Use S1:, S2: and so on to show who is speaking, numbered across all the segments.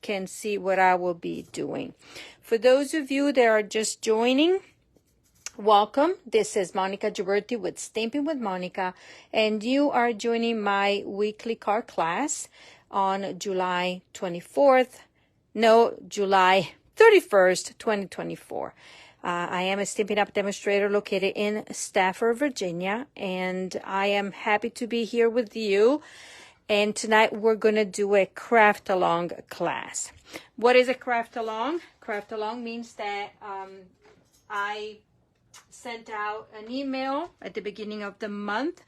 S1: can see what I will be doing. For those of you that are just joining, welcome. This is Monica Gioberti with Stampin' with Monica, and you are joining my weekly card class on July 24th. No, July 31st, 2024. I am a Stampin' Up! Demonstrator located in Stafford, Virginia, and I am happy to be here with you. And tonight we're going to do a craft along class. What is a craft along? Craft along means that I sent out an email at the beginning of the month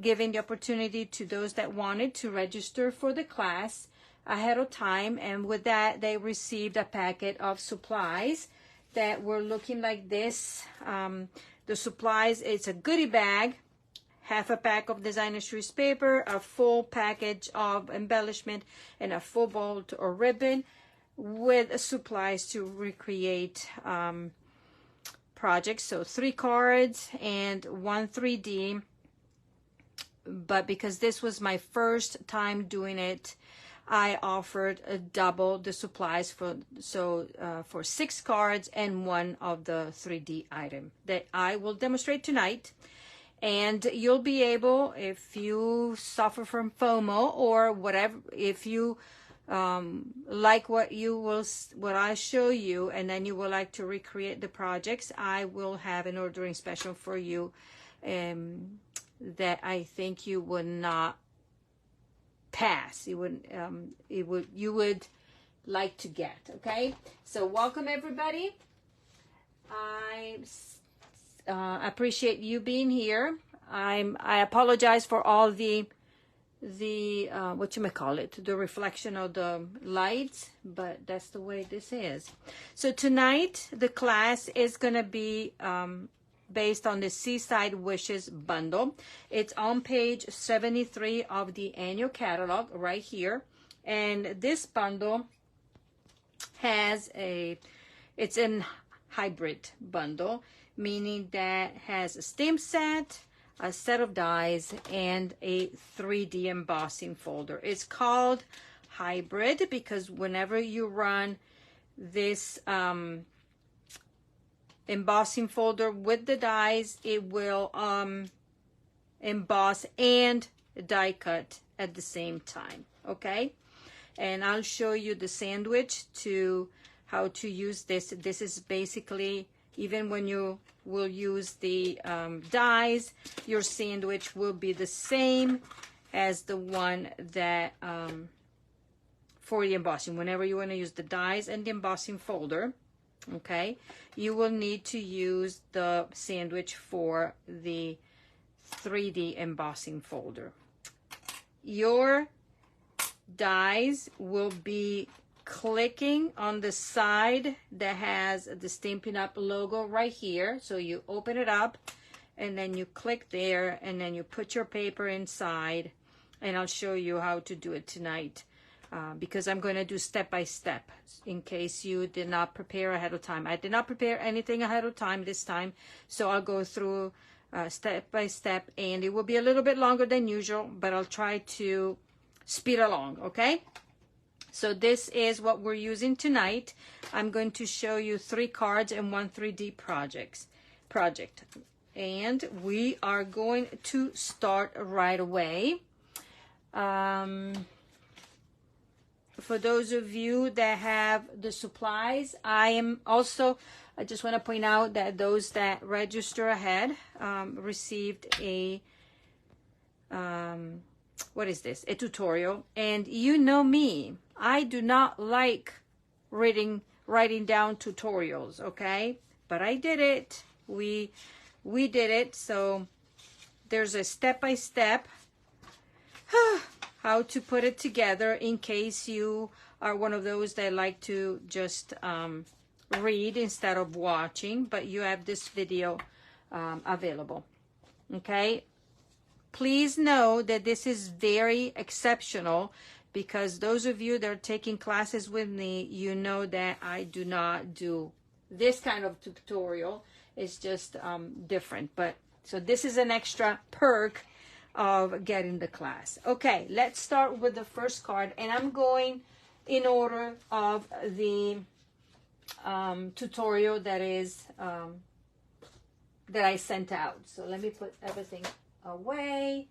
S1: giving the opportunity to those that wanted to register for the class ahead of time, and with that they received a packet of supplies that were looking like this. The supplies, it's a goodie bag, half a pack of designer series paper, a full package of embellishment, and a full bolt or ribbon with supplies to recreate projects. So 3 cards and 1 3D. But because this was my first time doing it, I offered double the supplies for 6 cards and 1 of the 3D item that I will demonstrate tonight. And you'll be able, if you suffer from FOMO or whatever, if you like what I show you, and then you would like to recreate the projects, I will have an ordering special for you that I think you would not pass. You would like to get. Okay, so welcome everybody. I appreciate you being here. I apologize for all the what you may call it, the reflection of the lights, but that's the way this is. So tonight the class is going to be based on the Seaside Wishes bundle. It's on page 73 of the annual catalog right here. And this bundle has it's an hybrid bundle, meaning that has a stamp set, a set of dies, and a 3D embossing folder. It's called hybrid because whenever you run this embossing folder with the dies, it will emboss and die cut at the same time. Okay, and I'll show you the sandwich to how to use this. This is basically, even when you will use the dies, your sandwich will be the same as the one that for the embossing. Whenever you want to use the dies and the embossing folder, okay, you will need to use the sandwich for the 3D embossing folder. Your dies will be clicking on the side that has the Stampin' Up! Logo right here. So you open it up and then you click there and then you put your paper inside, and I'll show you how to do it tonight. Because I'm going to do step by step in case you did not prepare ahead of time. I did not prepare anything ahead of time this time, so I'll go through step by step, and it will be a little bit longer than usual, but I'll try to speed along, okay? So this is what we're using tonight. I'm going to show you 3 cards and 1 3D project. And we are going to start right away. For those of you that have the supplies, I just want to point out that those that register ahead received a what is this? A tutorial. And you know me, I do not like writing down tutorials, okay? But I did it. We did it. So there's a step-by-step how to put it together in case you are one of those that like to just read instead of watching, but you have this video available. Okay, please know that this is very exceptional, because those of you that are taking classes with me, you know that I do not do this kind of tutorial. It's just different. But so this is an extra perk of getting the class. Okay, let's start with the first card, and I'm going in order of the tutorial that is that I sent out. So let me put everything away,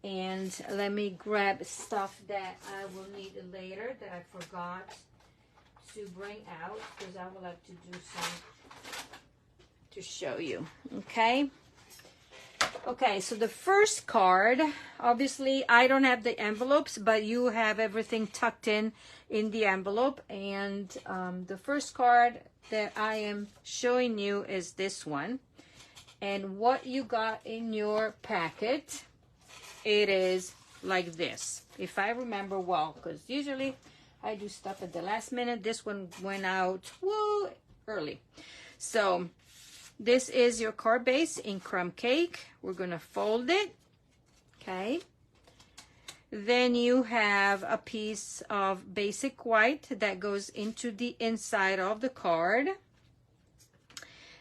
S1: and let me grab stuff that I will need later that I forgot to bring out, because I will have to do some to show you. Okay. Okay, so the first card, obviously I don't have the envelopes, but you have everything tucked in the envelope. And the first card that I am showing you is this one. And what you got in your packet, it is like this, if I remember well, because usually I do stuff at the last minute. This one went out early. So this is your card base in crumb cake. We're going to fold it. Okay. Then you have a piece of basic white that goes into the inside of the card.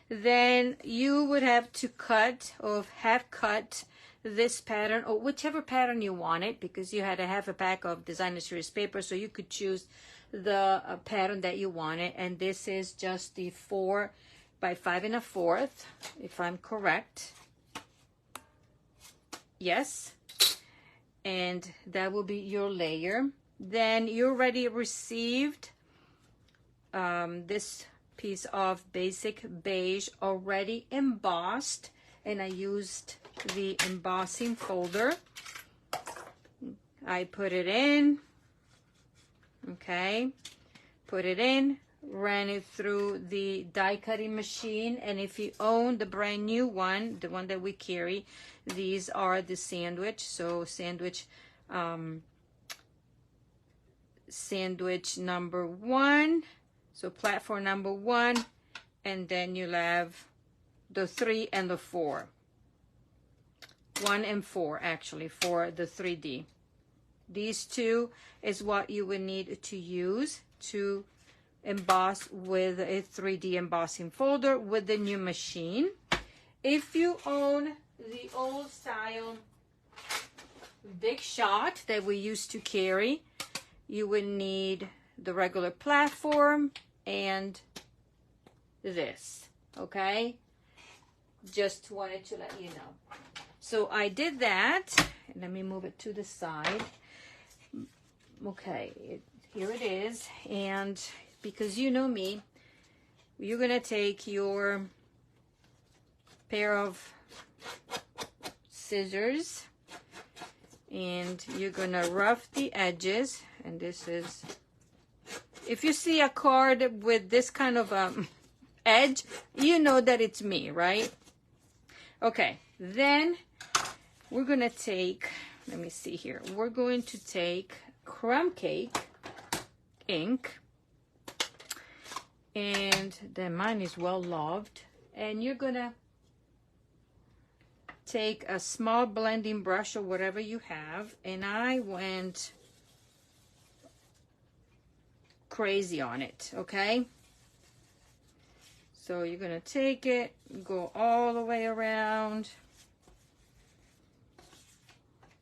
S1: Then you would have to cut or have cut this pattern, or whichever pattern you wanted, because you had to have a pack of designer series paper, so you could choose the pattern that you wanted. And this is just the 4 by 5 1/4, if I'm correct. Yes. And that will be your layer. Then you already received this piece of basic beige already embossed, and I used the embossing folder. I put it in. Okay. Put it in. Ran it through the die cutting machine. And if you own the brand new one, the one that we carry, these are the sandwich. So sandwich number 1, so platform number 1, and then you'll have the 3 and the 4, 1 and 4 actually for the 3D. These two is what you would need to use to emboss with a 3D embossing folder with the new machine. If you own the old style big shot that we used to carry, you would need the regular platform and this. Okay, just wanted to let you know. So I did that. Let me move it to the side. Okay, here it is. And because you know me, you're gonna take your pair of scissors and you're gonna rough the edges. And this is, if you see a card with this kind of edge, you know that it's me, right? Okay, then we're gonna take, let me see here, we're going to take crumb cake ink, and then mine is well loved, and you're gonna take a small blending brush or whatever you have, and I went crazy on it. Okay, so you're gonna take it, go all the way around,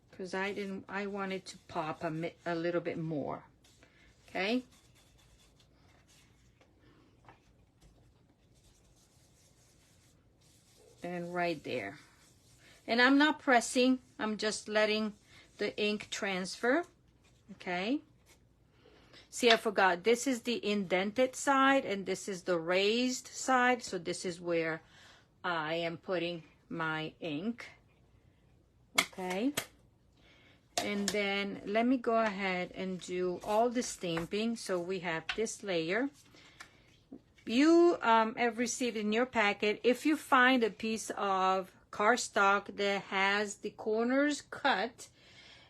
S1: because I wanted to pop a little bit more. Okay, and right there. And I'm not pressing, I'm just letting the ink transfer. Okay, see, I forgot, this is the indented side and this is the raised side, so this is where I am putting my ink. Okay, and then let me go ahead and do all the stamping. So we have this layer. You have received in your packet, if you find a piece of cardstock that has the corners cut,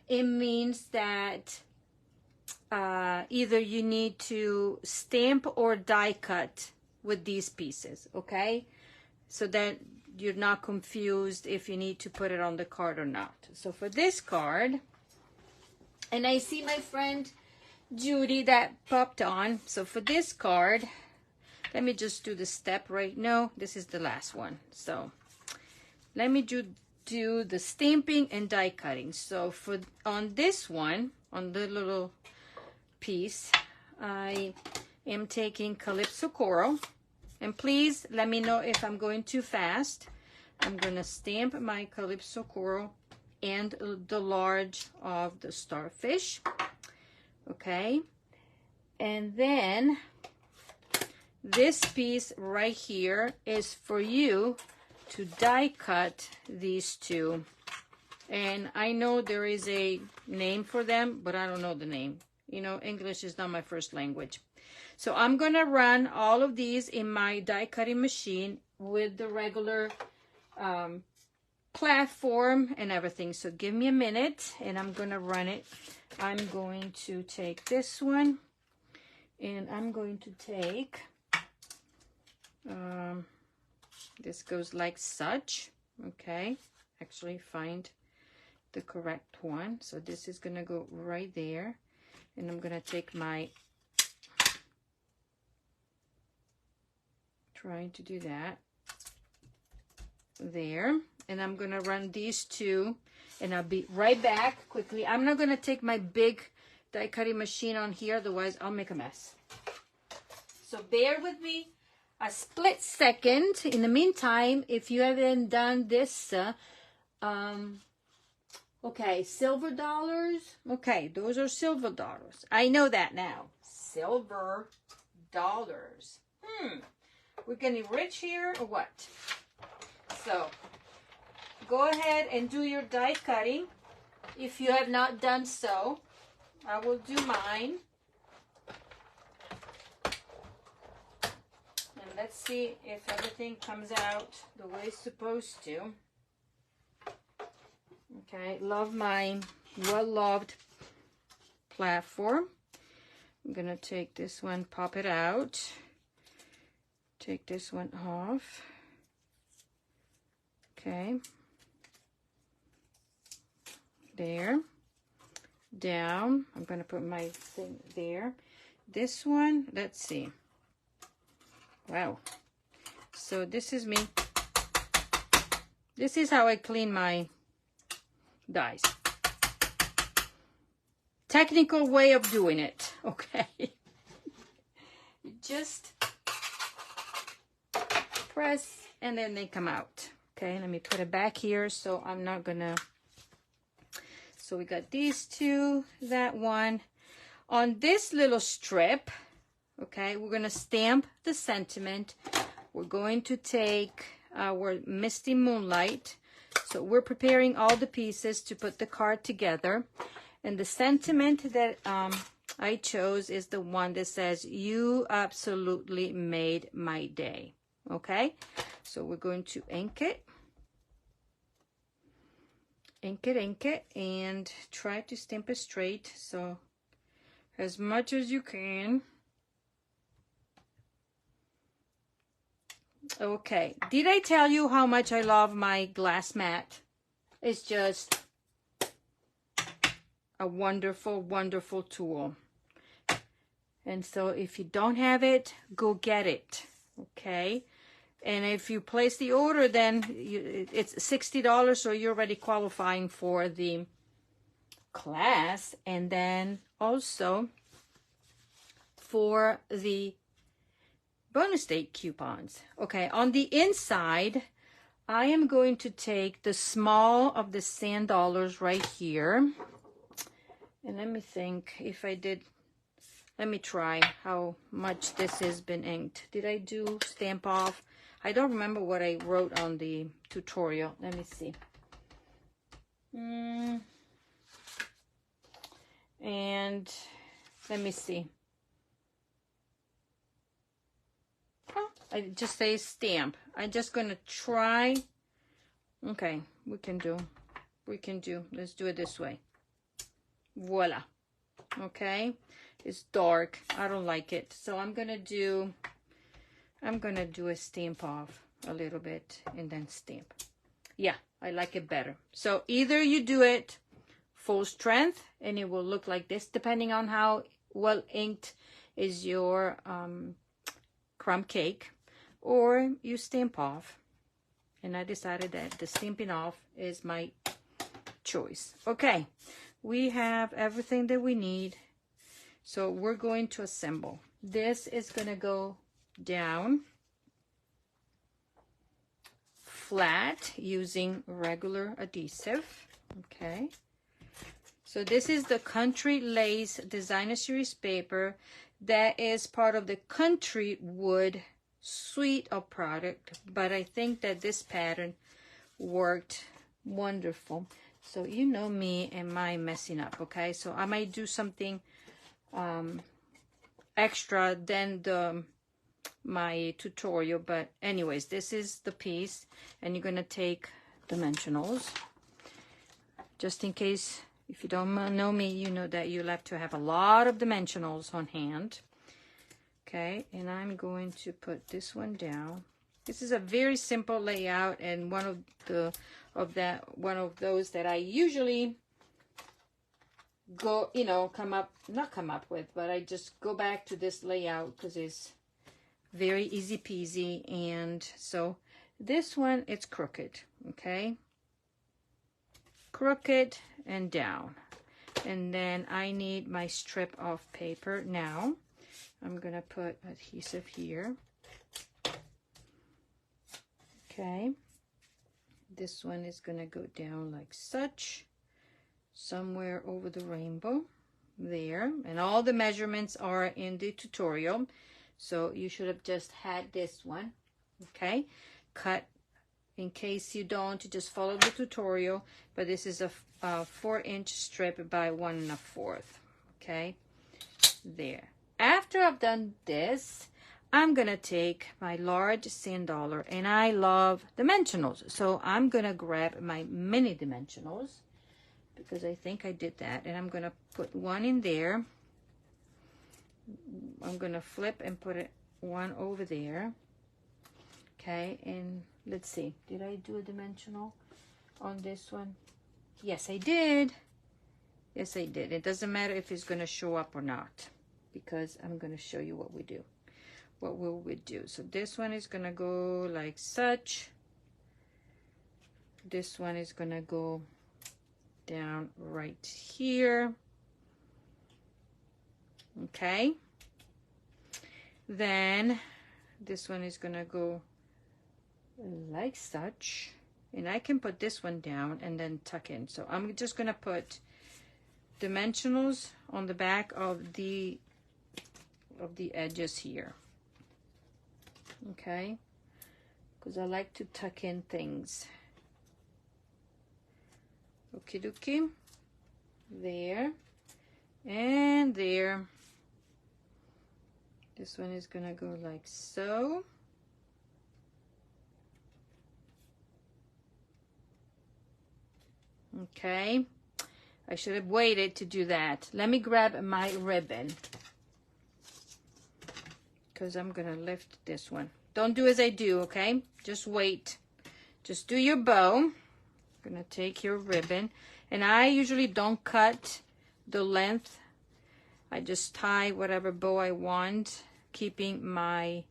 S1: it means that either you need to stamp or die cut with these pieces. Okay, so that you're not confused if you need to put it on the card or not. So for this card, and I see my friend Judy that popped on. So for this card, let me just do the step right now. This is the last one. So let me do the stamping and die cutting. So for on this one, on the little piece, I am taking Calypso Coral, and please let me know if I'm going too fast. I'm going to stamp my Calypso Coral and the large of the starfish. Okay, and then this piece right here is for you to die cut these two. And I know there is a name for them, but I don't know the name. You know, English is not my first language. So I'm going to run all of these in my die cutting machine with the regular platform and everything. So give me a minute and I'm going to run it. I'm going to take this one and I'm going to take, this goes like such. Okay, actually find the correct one. So this is gonna go right there, and I'm gonna take my, trying to do that there, and I'm gonna run these two, and I'll be right back quickly. I'm not gonna take my big die cutting machine on here, otherwise I'll make a mess. So bear with me a split second. In the meantime, if you haven't done this, okay, silver dollars. Okay, those are silver dollars. I know that now. Silver dollars. We're getting rich here or what? So, go ahead and do your die cutting. If you have not done so, I will do mine. And let's see if everything comes out the way it's supposed to. Okay, love my well-loved platform. I'm gonna take this one, pop it out, take this one off. Okay, there, down. I'm gonna put my thing there. This one, let's see. Wow. So this is me. This is how I clean my dies. Technical way of doing it, okay? You just press and then they come out. Okay, let me put it back here so I'm not gonna, so we got these two, that one. On this little strip, okay, we're gonna stamp the sentiment. We're going to take our Misty Moonlight. So we're preparing all the pieces to put the card together. And the sentiment that I chose is the one that says, "You absolutely made my day." Okay? So we're going to ink it. Ink it, and try to stamp it straight. So as much as you can. Okay, did I tell you how much I love my glass mat? It's just a wonderful, wonderful tool. And so if you don't have it, go get it, okay? And if you place the order, then it's $60, so you're already qualifying for the class. And then also for the bonus date coupons. Okay, on the inside, I am going to take the small of the sand dollars right here. And let me think if I did, let me try how much this has been inked. Did I do stamp off? I don't remember what I wrote on the tutorial. Let me see. And let me see. I just say stamp. I'm just gonna try. Okay, we can do. Let's do it this way. Voila. Okay, it's dark. I don't like it, so I'm gonna do a stamp off a little bit and then stamp. Yeah, I like it better. So either you do it full strength and it will look like this, depending on how well inked is your crumb cake, or you stamp off. And I decided that the stamping off is my choice. Okay, we have everything that we need So we're going to assemble. This is going to go down flat using regular adhesive. Okay. So this is the Country Lace Designer Series paper that is part of the Country Wood suite of product, but I think that this pattern worked wonderful. So you know me and my messing up, okay? So I might do something extra than my tutorial, but anyways, this is the piece, and you're gonna take dimensionals just in case. If you don't know me, you know that you'll have to have a lot of dimensionals on hand. Okay, and I'm going to put this one down. This is a very simple layout, and one of those that I usually go, not come up with, but I just go back to this layout because it's very easy peasy. And so this one, it's crooked, okay? Crooked and down. And then I need my strip of paper. Now I'm gonna put adhesive here. Okay, this one is gonna go down like such, somewhere over the rainbow there, and all the measurements are in the tutorial, so you should have just had this one. Okay, cut. In case you don't, you just follow the tutorial, but this is a 4-inch strip by 1 1/4. Okay, there. After I've done this, I'm gonna take my large sand dollar, and I love dimensionals, so I'm gonna grab my mini dimensionals because I think I did that, and I'm gonna put one in there. I'm gonna flip and put one over there. Okay, and let's see, did I do a dimensional on this one? Yes, I did. Yes, I did. It doesn't matter if it's going to show up or not, because I'm going to show you what we do. What will we do? So this one is going to go like such. This one is going to go down right here. Okay. Then this one is going to go like such, and I can put this one down and then tuck in. So I'm just gonna put dimensionals on the back of the edges here, okay, because I like to tuck in things. Okie dokie, there and there. This one is gonna go like so. Okay, I should have waited to do that. Let me grab my ribbon because I'm gonna lift this one. Don't do as I do, okay? Just wait. Just do your bow. I'm gonna take your ribbon, and I usually don't cut the length. I just tie whatever bow I want, keeping my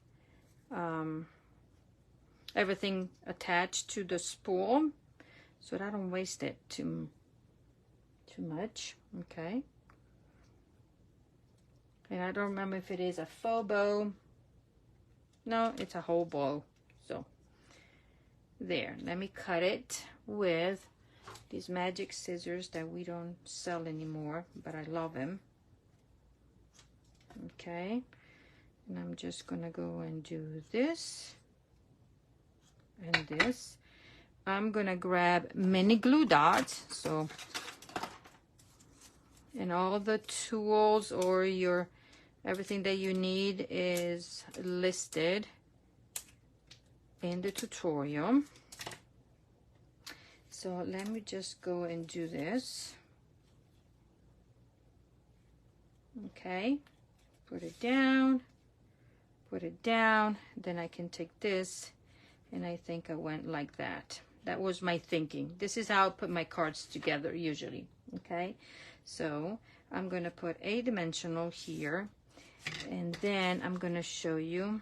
S1: everything attached to the spool, so that I don't waste it too much. Okay, and I don't remember if it is a faux bow. No, it's a whole bow. So there, let me cut it with these magic scissors that we don't sell anymore, but I love them. Okay, and I'm just gonna go and do this and this. I'm gonna grab mini glue dots, so, and all the tools or your everything that you need is listed in the tutorial. So let me just go and do this. Okay, put it down, then I can take this, and I think I went like that. That was my thinking. This is how I put my cards together usually. Okay, so I'm going to put a dimensional here, and then I'm going to show you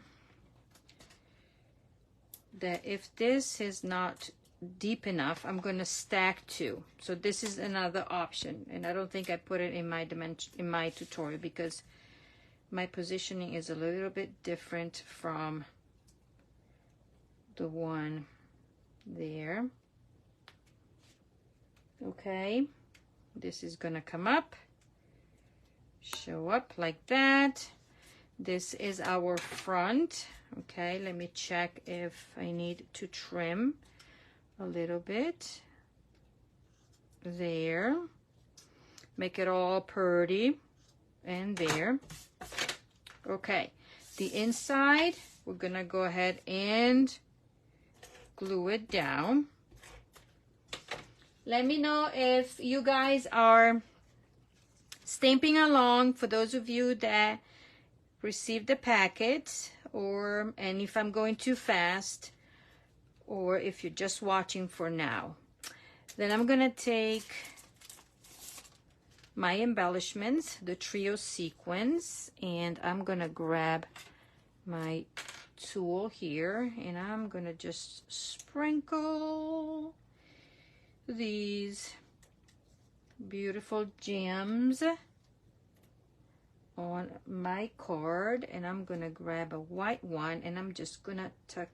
S1: that if this is not deep enough, I'm going to stack two. So this is another option, and I don't think I put it in my dimension in my tutorial because my positioning is a little bit different from the one there. Okay, this is gonna come up, show up like that. This is our front. Okay, let me check if I need to trim a little bit there, make it all pretty, and there. Okay, the inside, we're gonna go ahead and glue it down. Let me know if you guys are stamping along, for those of you that received the packet, and if I'm going too fast, or if you're just watching for now. Then I'm gonna take my embellishments, the Trio sequins, and I'm gonna grab my tool here, and I'm gonna just sprinkle these beautiful gems on my card, and I'm gonna grab a white one, and I'm just gonna tuck,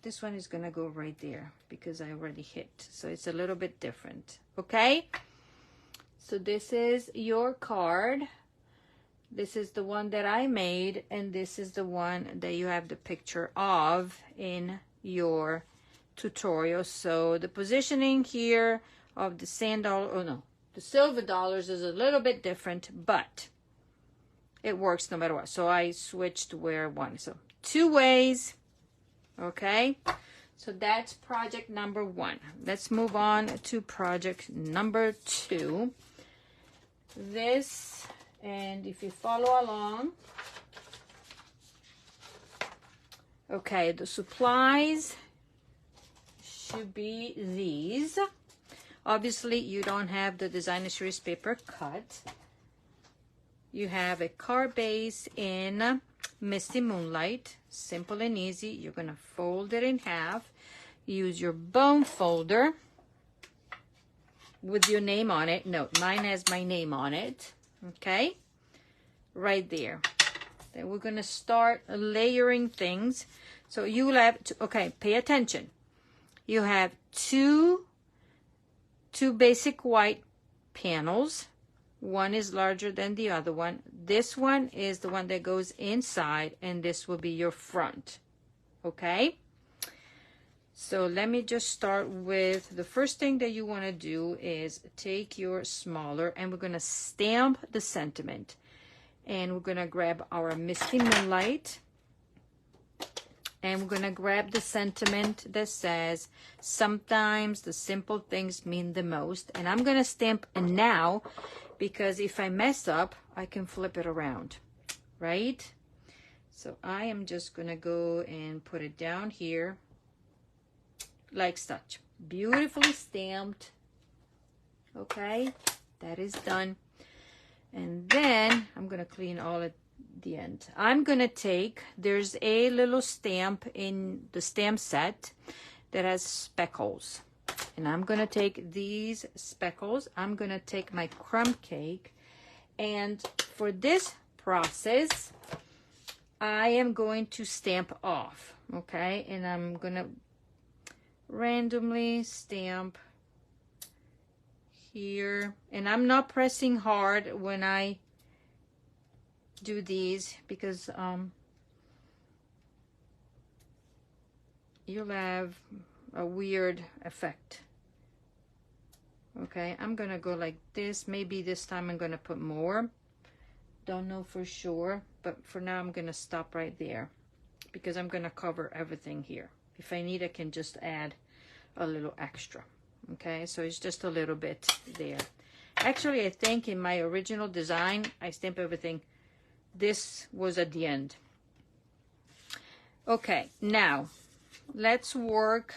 S1: this one is gonna go right there because I already hit, so it's a little bit different. Okay, so this is your card. This is the one that I made, and this is the one that you have the picture of in your tutorial. So the positioning here of the sand dollar, oh no, the silver dollars is a little bit different, but it works no matter what. So I switched where one. So two ways. Okay, so that's project number one. Let's move on to project number two. This, and if you follow along, okay, the supplies should be these. Obviously, you don't have the designer series paper cut. You have a card base in Misty Moonlight, simple and easy. You're gonna fold it in half. Use your bone folder with your name on it. No, mine has my name on it. Okay, right there. Then we're gonna start layering things. So you will have to, okay, pay attention. You have two basic white panels. One is larger than the other one. This one is the one that goes inside, and this will be your front. Okay, so let me just start with the first thing that you want to do is take your smaller, and we're going to stamp the sentiment, and we're going to grab our Misty Moonlight, and we're going to grab the sentiment that says sometimes the simple things mean the most, and I'm going to stamp a now, because if I mess up, I can flip it around, right? So I am just gonna go and put it down here like such. Beautifully stamped. Okay, that is done. And then I'm gonna clean all at the end. I'm gonna take, there's a little stamp in the stamp set that has speckles. And I'm going to take these speckles. I'm going to take my crumb cake. And for this process, I am going to stamp off. Okay? And I'm going to randomly stamp here. And I'm not pressing hard when I do these because you'll have a weird effect. Okay, I'm gonna go like this. Maybe this time I'm gonna put more. Don't know for sure, but for now I'm gonna stop right there because I'm gonna cover everything here. If I need, I can just add a little extra. Okay, so it's just a little bit there. Actually, I think in my original design, I stamped everything. This was at the end. Okay, now let's work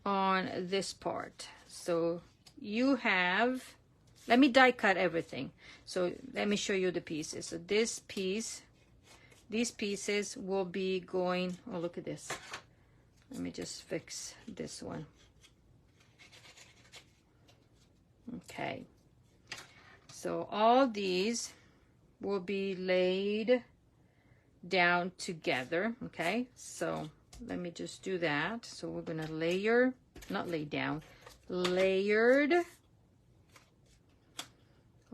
S1: on this part. So you have, let me die cut everything. So let me show you the pieces. So this piece, these pieces will be going, oh look at this, Let me just fix this one. Okay, so all these will be laid down together. Okay, so let me just do that. So we're gonna layer, not lay down, layered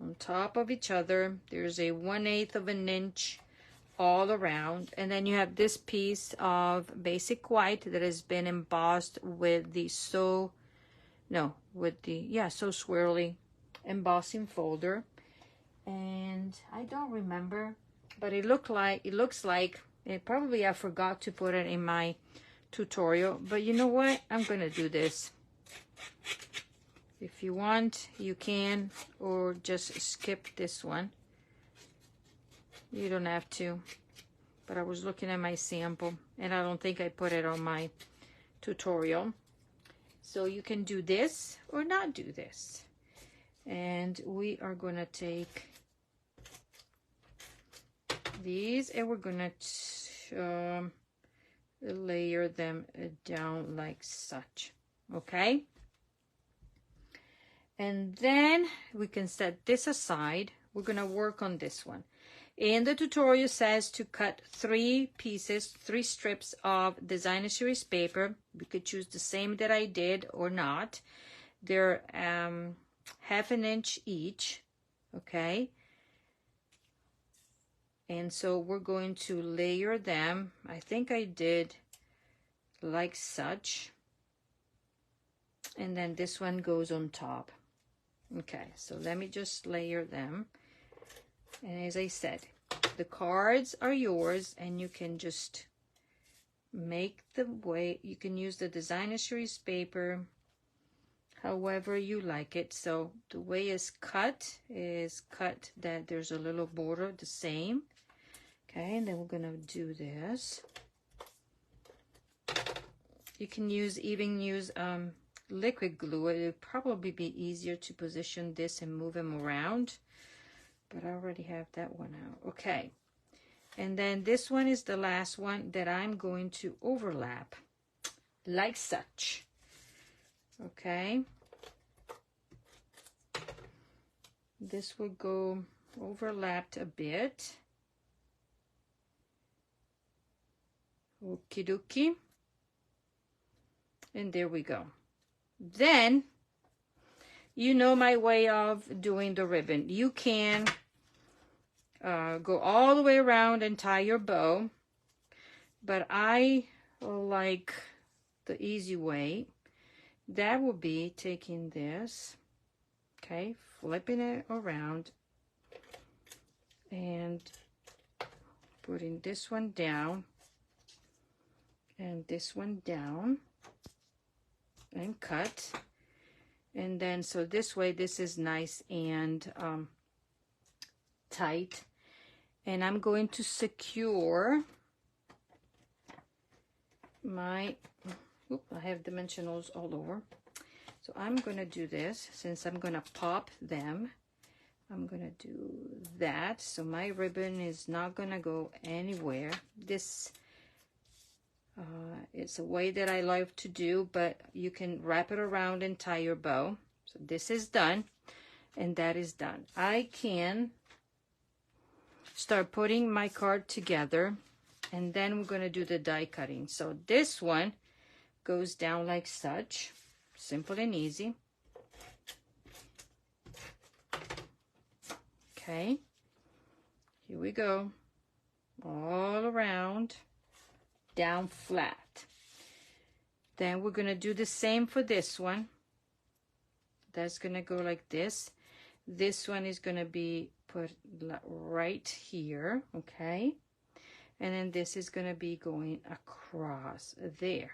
S1: on top of each other. There's a 1/8 of an inch all around, and then you have this piece of basic white that has been embossed with the So Swirly embossing folder. And I don't remember, but it looks like probably I forgot to put it in my tutorial, but you know what, I'm gonna do this. If you want, you can, or just skip this one. You don't have to, but I was looking at my sample and I don't think I put it on my tutorial. So you can do this or not do this. And we are going to take these and we're going to layer them down like such. Okay? And then we can set this aside. We're going to work on this one. And the tutorial says to cut 3 pieces, 3 strips of designer series paper. We could choose the same that I did or not. They're 1/2 inch each, okay? And so we're going to layer them. I think I did like such. And then this one goes on top. Okay, so let me just layer them. And as I said, the cards are yours, and you can just make the way, you can use the designer series paper however you like it. So the way it's cut is cut that there's a little border the same. Okay, and then we're gonna do this. You can even use liquid glue. It would probably be easier to position this and move them around, but I already have that one out. Okay, and then this one is the last one that I'm going to overlap like such. Okay, this will go overlapped a bit. Okie dokie, and there we go. Then, you know my way of doing the ribbon. You can go all the way around and tie your bow, but I like the easy way. That will be taking this, okay, flipping it around and putting this one down and this one down and cut. And then so this way this is nice and tight. And I'm going to secure my, I have dimensionals all over. So I'm going to do this, since I'm going to pop them. I'm going to do that. So my ribbon is not going to go anywhere. This it's a way that I like to do, but you can wrap it around and tie your bow. So this is done, and that is done. I can start putting my card together, and then we're going to do the die cutting. So this one goes down like such, simple and easy. Okay, here we go, all around, down flat. Then we're going to do the same for this one. That's going to go like this. This one is going to be put right here, okay? And then this is going to be going across there.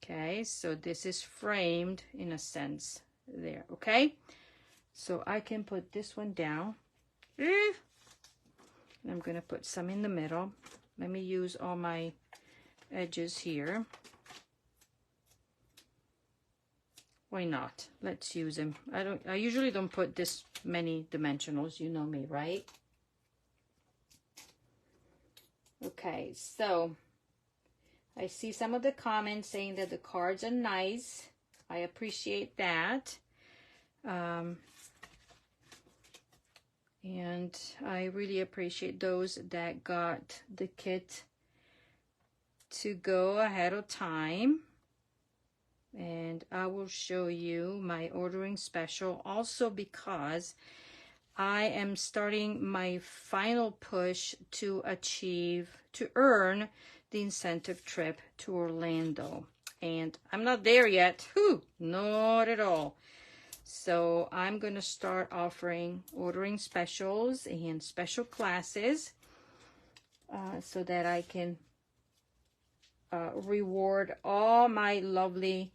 S1: Okay, so this is framed in a sense there, okay? So I can put this one down. And I'm going to put some in the middle. Let me use all my edges here. Why not? Let's use them. I usually don't put this many dimensionals, you know me, right? Okay, so I see some of the comments saying that the cards are nice. I appreciate that. And I really appreciate those that got the kit to go ahead of time. And I will show you my ordering special also, because I am starting my final push to earn the incentive trip to Orlando. And I'm not there yet. Whew, not at all. So I'm going to start offering ordering specials and special classes so that I can reward all my lovely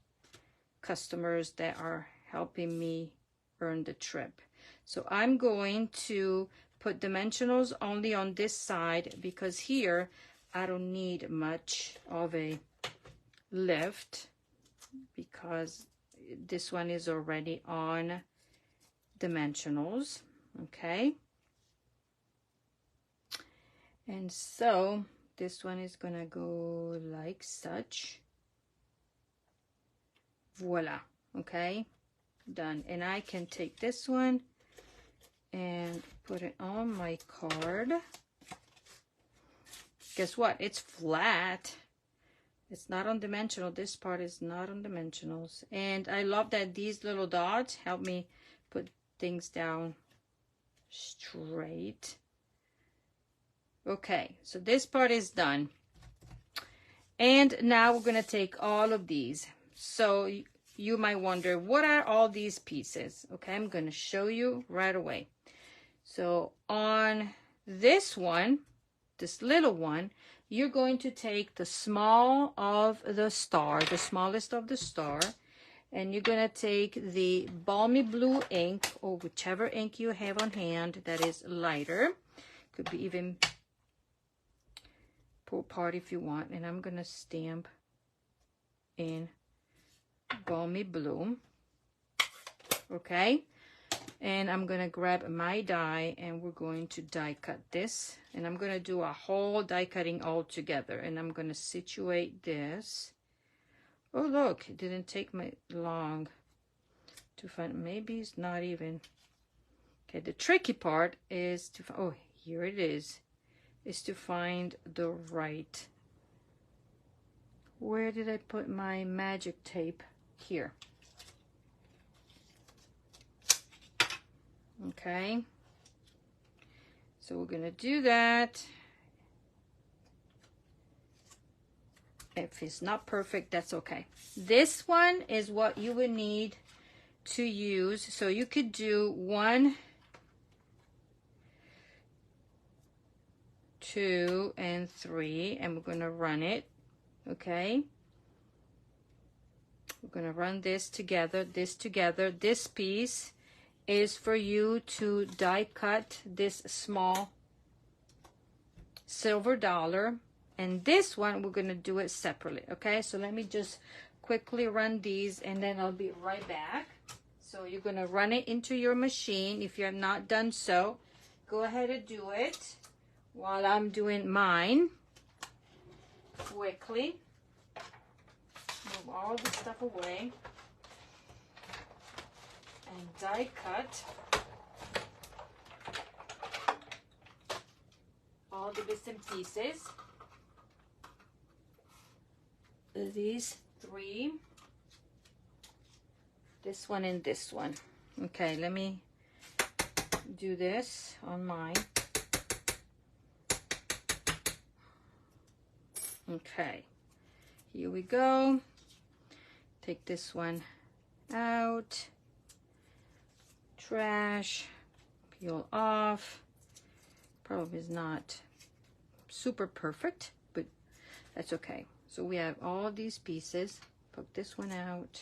S1: customers that are helping me earn the trip. So I'm going to put dimensionals only on this side, because here I don't need much of a lift, because this one is already on dimensionals. Okay, and so this one is gonna go like such. Voila. Okay, done. And I can take this one and put it on my card. Guess what? It's flat. It's not on dimensional. This part is not on dimensionals. And I love that these little dots help me put things down straight. Okay, so this part is done. And now we're going to take all of these. So you might wonder, what are all these pieces? Okay, I'm going to show you right away. So on this one, this little one, you're going to take the small of the star, the smallest of the star, and you're going to take the balmy blue ink, or whichever ink you have on hand that is lighter. Could be even pop art if you want. And I'm going to stamp in balmy blue. Okay, and I'm gonna grab my die and we're going to die cut this, and I'm gonna do a whole die cutting all together. And I'm gonna situate this. Oh look, it didn't take me long to find. Maybe it's not even okay. The tricky part is to, oh, here it is to find the right. Where did I put my magic tape? Here. Okay, so we're gonna do that. If it's not perfect, that's okay. This one is what you would need to use. So you could do 1, 2, and 3, and we're gonna run it. Okay, we're gonna run this together, this together. This piece is for you to die cut this small silver dollar, and this one we're going to do it separately. Okay, so let me just quickly run these and then I'll be right back. So you're going to run it into your machine. If you have not done so, go ahead and do it while I'm doing mine quickly. Move all the stuff away and die cut all the bits and pieces. These 3, this one and this one. Okay, let me do this on mine. Okay, here we go. Take this one out. Trash, peel off. Probably is not super perfect, but that's okay. So we have all these pieces. Poke this one out,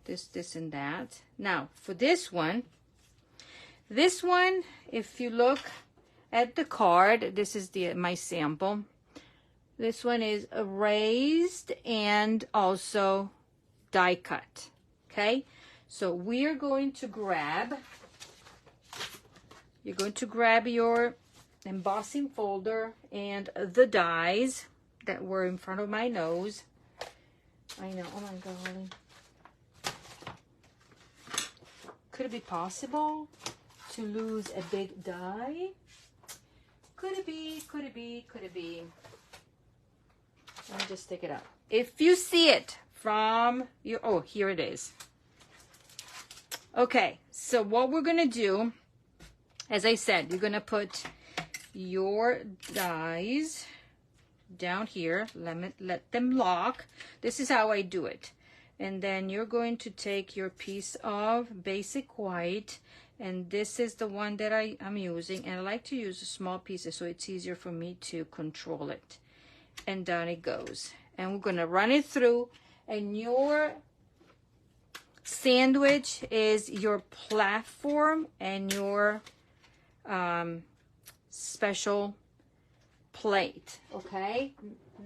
S1: this and that. Now for this one, if you look at the card, this is my sample. This one is raised and also die cut. Okay, so we are going to grab. You're going to grab your embossing folder and the dies. that were in front of my nose. I know, oh my golly. Could it be possible to lose a big die? Could it be, could it be, could it be? Let me just stick it up. If you see it from your, oh, here it is. Okay, so what we're gonna do, as I said, you're gonna put your dies down here, let them lock. This is how I do it. And then you're going to take your piece of basic white, and this is the one that I'm using, and I like to use small pieces so it's easier for me to control it. And down it goes. And we're gonna run it through, and your sandwich is your platform and your special plate, okay?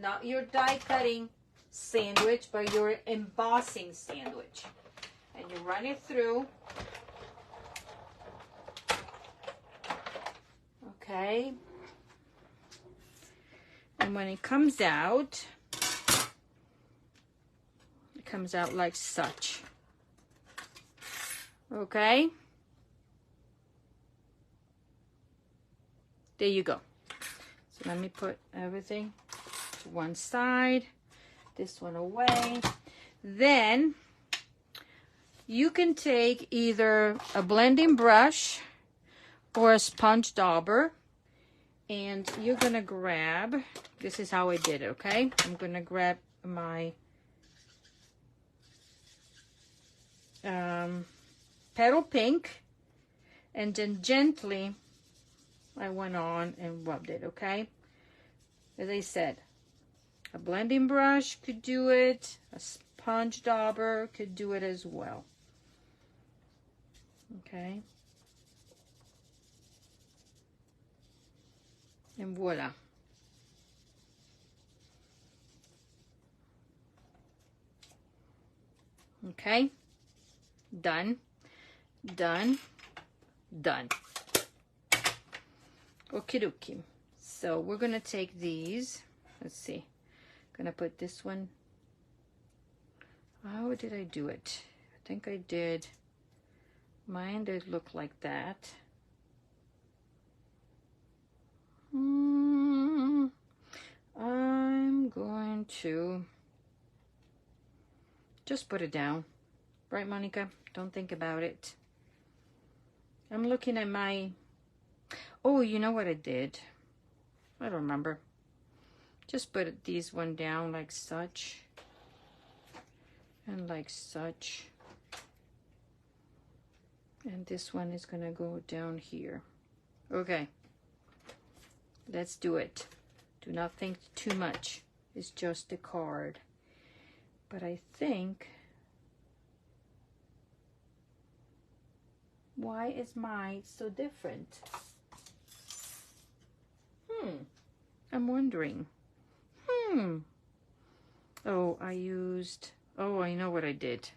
S1: Not your die cutting sandwich, but your embossing sandwich. And you run it through, okay? And when it comes out like such, okay? There you go. So let me put everything to one side, this one away. Then you can take either a blending brush or a sponge dauber, and you're gonna grab, this is how I did it, okay? I'm gonna grab my petal pink, and then gently I went on and rubbed it, okay? As I said, a blending brush could do it, a sponge dauber could do it as well, okay? And voila. Okay, done, done, done. Okie dokie. So we're gonna take these. Let's see. Gonna put this one. How did I do it? I think I did. Mine did look like that. I'm going to just put it down. Right, Monica? Don't think about it. I'm looking at my... Oh, you know what I did? I don't remember. Just put these one down like such. And like such. And this one is gonna go down here. Okay. Let's do it. Do not think too much. It's just a card. But I think... Why is mine so different? I'm wondering. Oh, I used... Oh, I know what I did.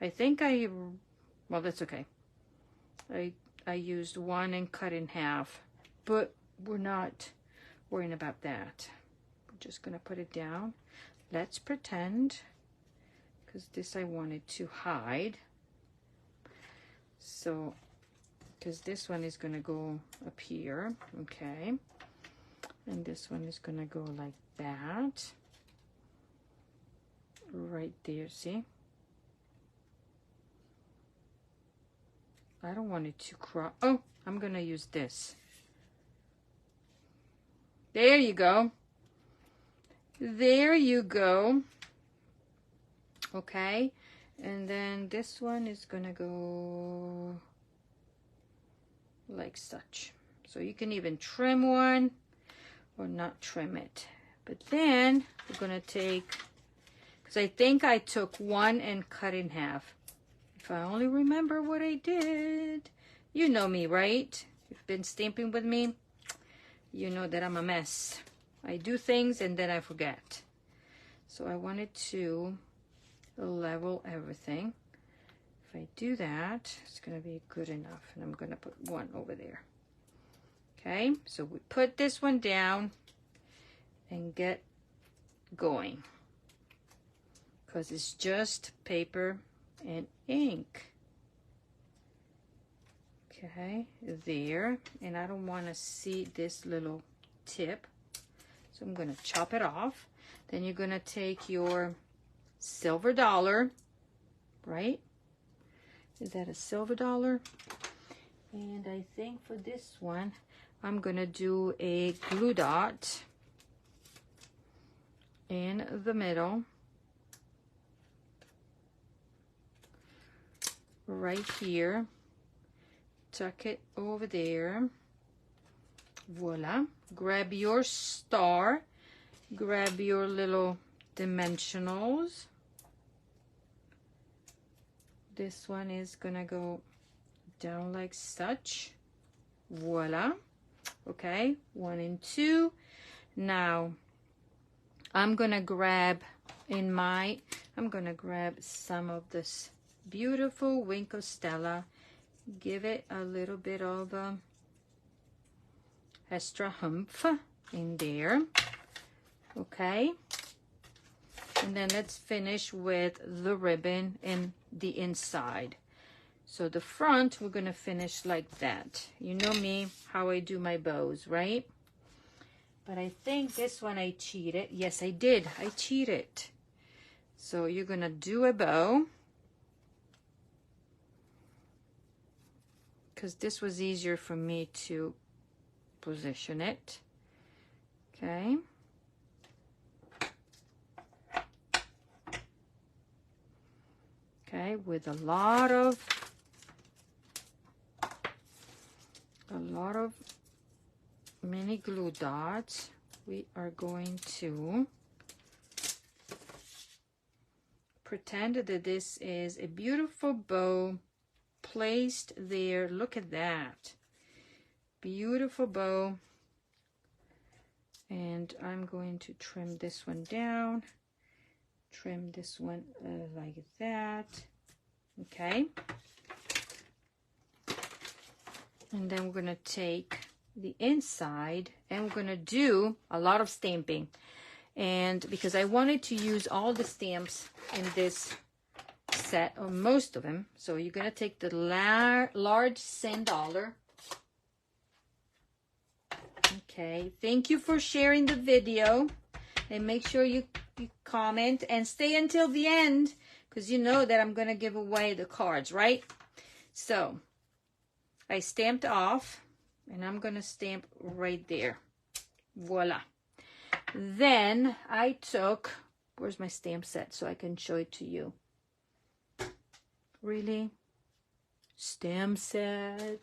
S1: I think well, that's okay. I used one and cut in half. But we're not worrying about that. We're just going to put it down. Let's pretend, because this I wanted to hide. So, because this one is going to go up here, okay? And this one is going to go like that. Right there, see? I don't want it to crop. Oh, I'm going to use this. There you go. There you go. Okay. And then this one is going to go like such. So you can even trim one or not trim it. But then we're going to take, because I think I took one and cut in half. If I only remember what I did. You know me, right? You've been stamping with me. You know that I'm a mess. I do things and then I forget. So I wanted to level everything. If I do that, it's going to be good enough. And I'm going to put one over there. Okay, so we put this one down and get going, because it's just paper and ink. Okay, there, and I don't want to see this little tip, so I'm going to chop it off. Then you're going to take your silver dollar, right? Is that a silver dollar? And I think for this one, I'm going to do a glue dot in the middle, right here. Tuck it over there. Voila. Grab your star. Grab your little dimensionals. This one is gonna go down like such. Voila. Okay, 1 and 2. Now I'm gonna grab some of this beautiful Wink of Stella. Give it a little bit of extra humph in there. Okay, and then let's finish with the ribbon in the inside. So the front, we're gonna finish like that. You know me, how I do my bows, right? But I think this one I cheated. Yes, I did. I cheated. So you're gonna do a bow, because this was easier for me to position it. Okay. Okay, with a lot of mini glue dots, we are going to pretend that this is a beautiful bow placed there. Look at that. Beautiful bow. And I'm going to trim this one down. Trim this one like that. Okay. And then we're going to take the inside and we're going to do a lot of stamping. And because I wanted to use all the stamps in this set, or most of them, so you're going to take the large $10. Okay, thank you for sharing the video, and make sure you comment and stay until the end, because you know that I'm going to give away the cards, right? So I stamped off, and I'm going to stamp right there. Voila. Then I took, where's my stamp set so I can show it to you? Really? Stamp set.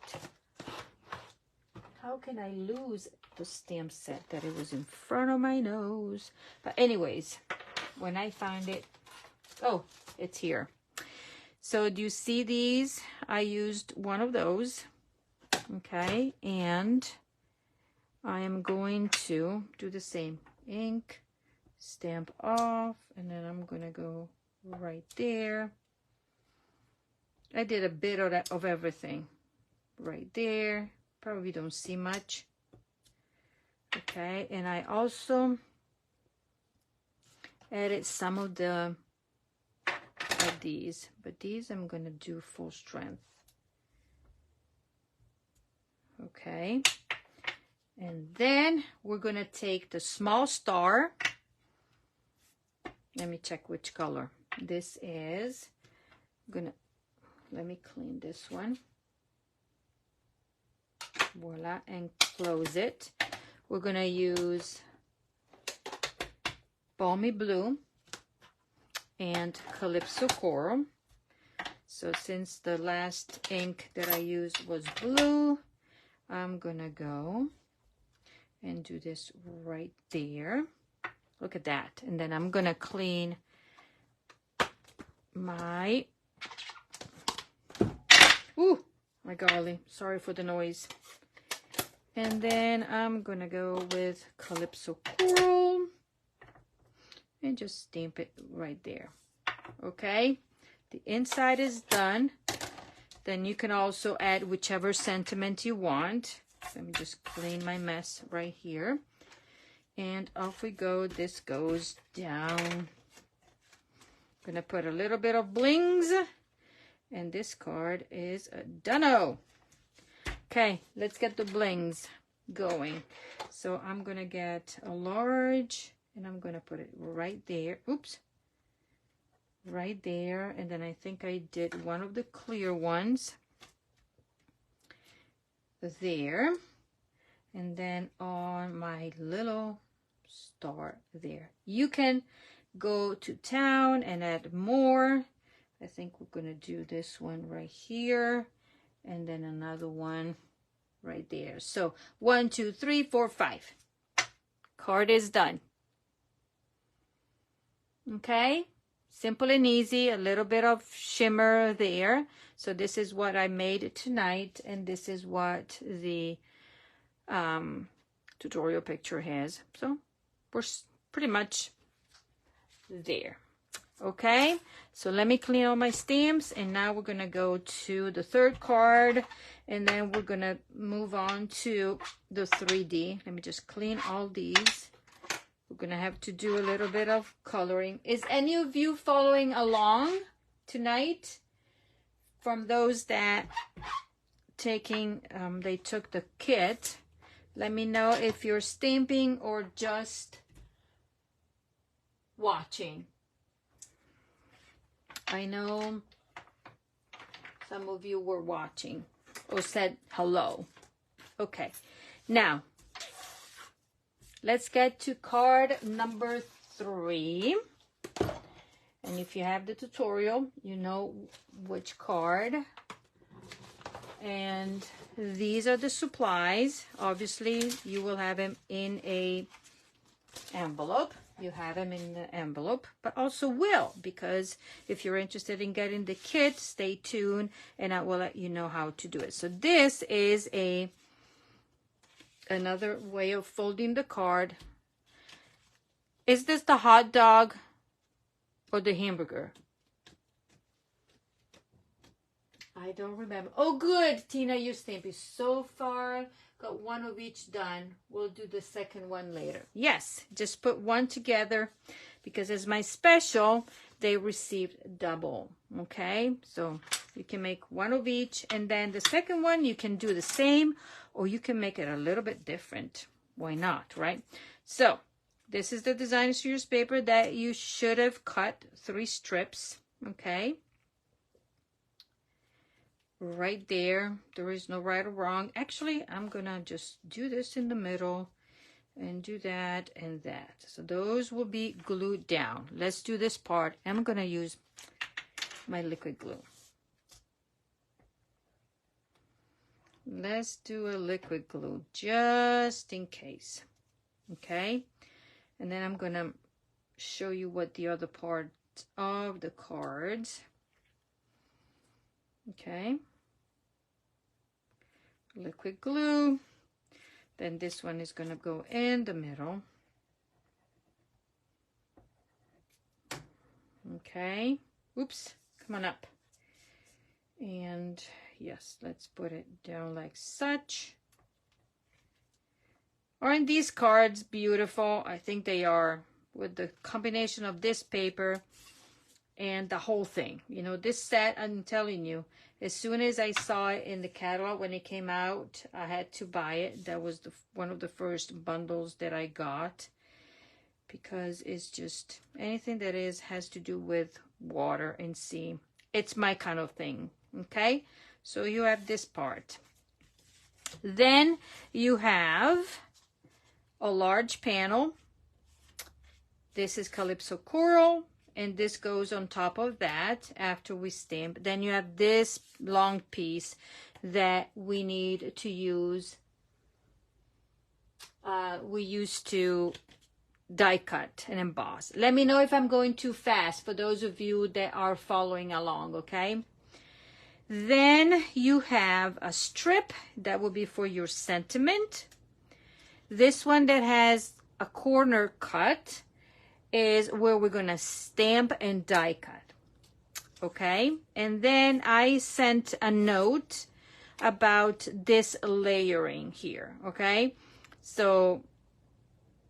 S1: How can I lose the stamp set that it was in front of my nose? But anyways, when I find it, oh, it's here. So do you see these? I used one of those. Okay, and I am going to do the same. Ink, stamp off, and then I'm gonna go right there. I did a bit of that, of everything right there. Probably don't see much. Okay, and I also added some of these, but these I'm gonna do full strength. Okay, and then we're gonna take the small star. Let me check which color this is. Let me clean this one. Voila, and close it. We're gonna use Balmy Blue and Calypso Coral. So since the last ink that I used was blue, I'm gonna go and do this right there. Look at that. And then I'm gonna clean my, ooh, my golly, sorry for the noise. And then I'm gonna go with Calypso Coral and just stamp it right there. Okay, the inside is done. Then you can also add whichever sentiment you want. Let me just clean my mess right here. And off we go. This goes down. Gonna put a little bit of blings, and this card is a dunno. Okay, let's get the blings going. So I'm gonna get a large, and I'm gonna put it right there. Oops, right there. And then I think I did one of the clear ones there, and then on my little star there. You can go to town and add more. I think we're gonna do this one right here, and then another one right there. So 1, 2, 3, 4, 5. Card is done. Okay, simple and easy. A little bit of shimmer there. So this is what I made tonight, and this is what the tutorial picture has. So we're pretty much there. Okay, so let me clean all my stamps, and now we're gonna go to the third card, and then we're gonna move on to the 3D. Let me just clean all these. We're gonna have to do a little bit of coloring. Is any of you following along tonight? From those that they took the kit, let me know if you're stamping or just watching. I know some of you were watching or said hello. Okay, now let's get to card number 3. And if you have the tutorial, you know which card. And these are the supplies. Obviously, you will have them in a envelope. You have them in the envelope, but also will, because if you're interested in getting the kit, stay tuned and I will let you know how to do it. So this is another way of folding the card. Is this the hot dog or the hamburger? I don't remember. Oh, good, Tina, your stamp is so far. Got one of each done. We'll do the second one later. Yes, just put one together because as my special, they received double. Okay, so you can make one of each, and then the second one you can do the same, or you can make it a little bit different. Why not, right? So this is the design series paper that you should have cut 3 strips. Okay. Right there. There is no right or wrong. Actually, I'm gonna just do this in the middle and do that and that. So those will be glued down. Let's do this part. I'm gonna use my liquid glue. Let's do a liquid glue just in case. Okay, and then I'm gonna show you what the other part of the cards. Okay, liquid glue. Then this one is gonna go in the middle. Okay, oops, come on up. And yes, let's put it down like such. Aren't these cards beautiful? I think they are, with the combination of this paper and the whole thing. You know, this set, I'm telling you, as soon as I saw it in the catalog when it came out, I had to buy it. That was one of the first bundles that I got, because it's just anything that has to do with water and sea. It's my kind of thing. Okay, so you have this part. Then you have a large panel. This is Calypso Coral, and this goes on top of that after we stamp. Then you have this long piece that we need to use. We used to die cut and emboss. Let me know if I'm going too fast for those of you that are following along, okay? Then you have a strip that will be for your sentiment. This one that has a corner cut is where we're gonna stamp and die cut, okay? And then I sent a note about this layering here, okay? So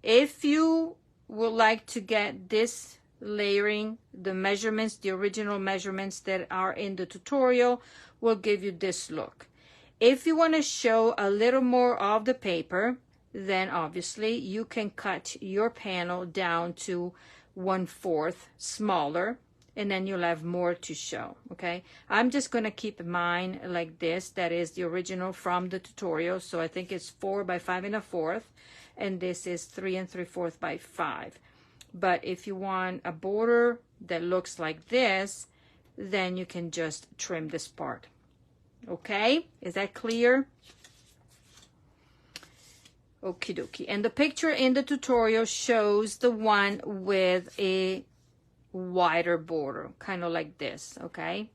S1: if you would like to get this layering, the measurements, the original measurements that are in the tutorial will give you this look. If you want to show a little more of the paper, then obviously you can cut your panel down to 1/4 smaller, and then you'll have more to show. Okay, I'm just going to keep mine like this. That is the original from the tutorial. So I think it's 4 by 5 1/4, and this is 3 3/4 by 5. But if you want a border that looks like this, then you can just trim this part. Okay, is that clear? Okie dokie. And the picture in the tutorial shows the one with a wider border, kind of like this. Okay.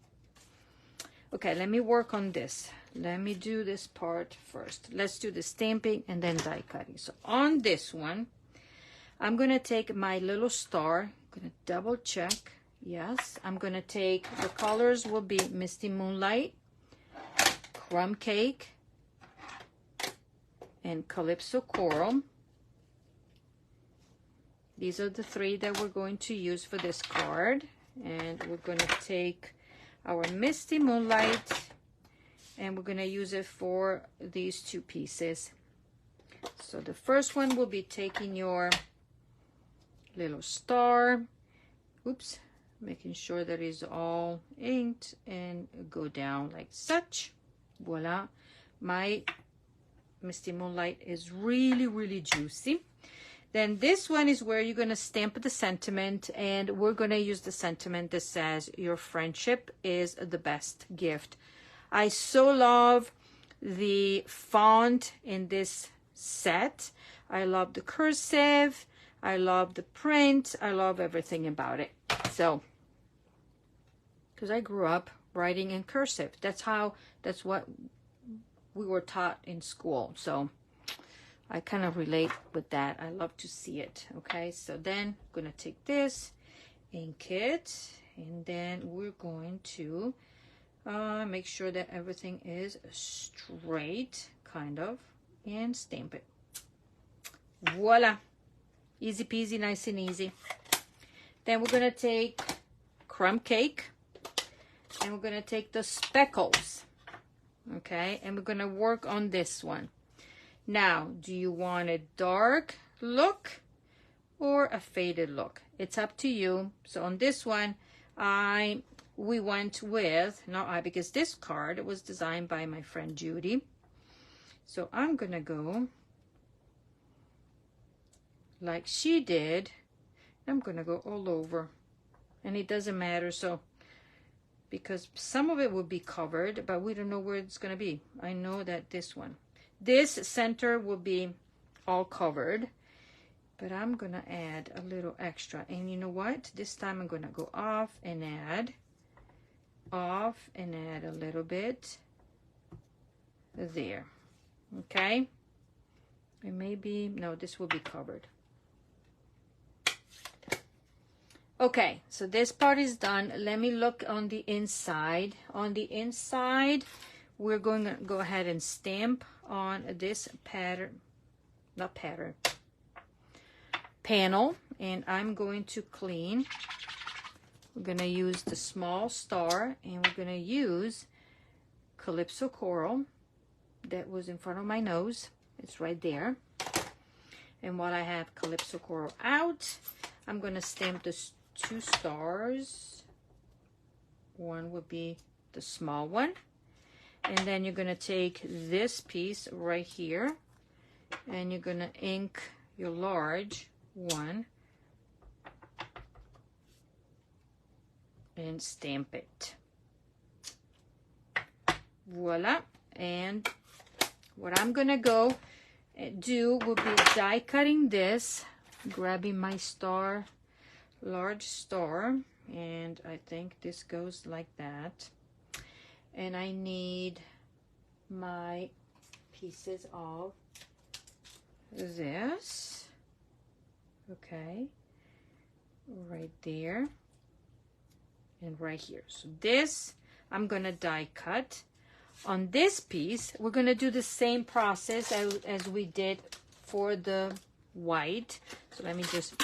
S1: Okay, let me work on this. Let me do this part first. Let's do the stamping and then die cutting. So on this one, I'm going to take my little star. I'm going to double check. Yes, I'm going to take, the colors will be Misty Moonlight, Crumb Cake, and Calypso Coral. These are the 3 that we're going to use for this card. And we're going to take our Misty Moonlight, and we're going to use it for these 2 pieces. So the first one will be taking your little star. Oops, making sure that it's all inked, and go down like such. Voila, my Misty Moonlight is really, really juicy. Then this one is where you're going to stamp the sentiment, and we're going to use the sentiment that says your friendship is the best gift. I so love the font in this set. I love the cursive. I love the print. I love everything about it. So, because I grew up writing in cursive. That's what we were taught in school. So I kind of relate with that. I love to see it. Okay, so then I'm going to take this, ink it, and then we're going to make sure that everything is straight, kind of, and stamp it. Voila. Easy peasy, nice and easy. Then we're going to take Crumb Cake, and we're going to take the speckles. Okay, and we're going to work on this one. Now, do you want a dark look or a faded look? It's up to you. So on this one, we went with, because this card was designed by my friend Judy. So I'm going to go like she did. I'm going to go all over, and it doesn't matter. So because some of it will be covered, but we don't know where it's going to be. I know that this center will be all covered, but I'm going to add a little extra. And you know what? This time I'm going to go off and add a little bit there. Okay? And maybe, no, this will be covered. Okay, so this part is done. Let me look on the inside. On the inside, we're going to go ahead and stamp on this panel, and I'm going to clean. We're going to use the small star, and we're going to use Calypso Coral that was in front of my nose. It's right there. And while I have Calypso Coral out, I'm going to stamp this 2 stars. One would be the small one, and then you're going to take this piece right here, and you're going to ink your large one and stamp it. Voila. And what I'm going to go do will be die cutting this, grabbing my star, large star, and I think this goes like that. And I need my pieces of this, okay, right there and right here. So this I'm gonna die cut. On this piece we're gonna do the same process as we did for the white. So let me just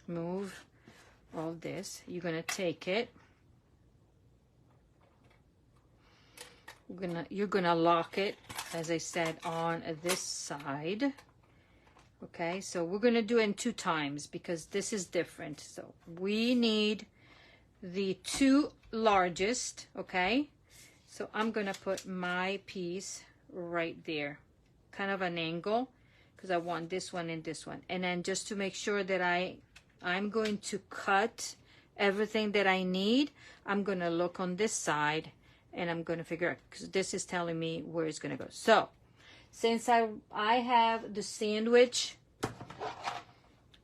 S1: move all this. You're gonna take it. You're gonna lock it, as I said, on this side. Okay, so we're gonna do it in 2 times because this is different. So we need the 2 largest, okay? So I'm gonna put my piece right there, kind of an angle, because I want this one and this one. And then just to make sure that I'm going to cut everything that I need, I'm gonna look on this side and I'm gonna figure out, because this is telling me where it's gonna go. So since I have the sandwich,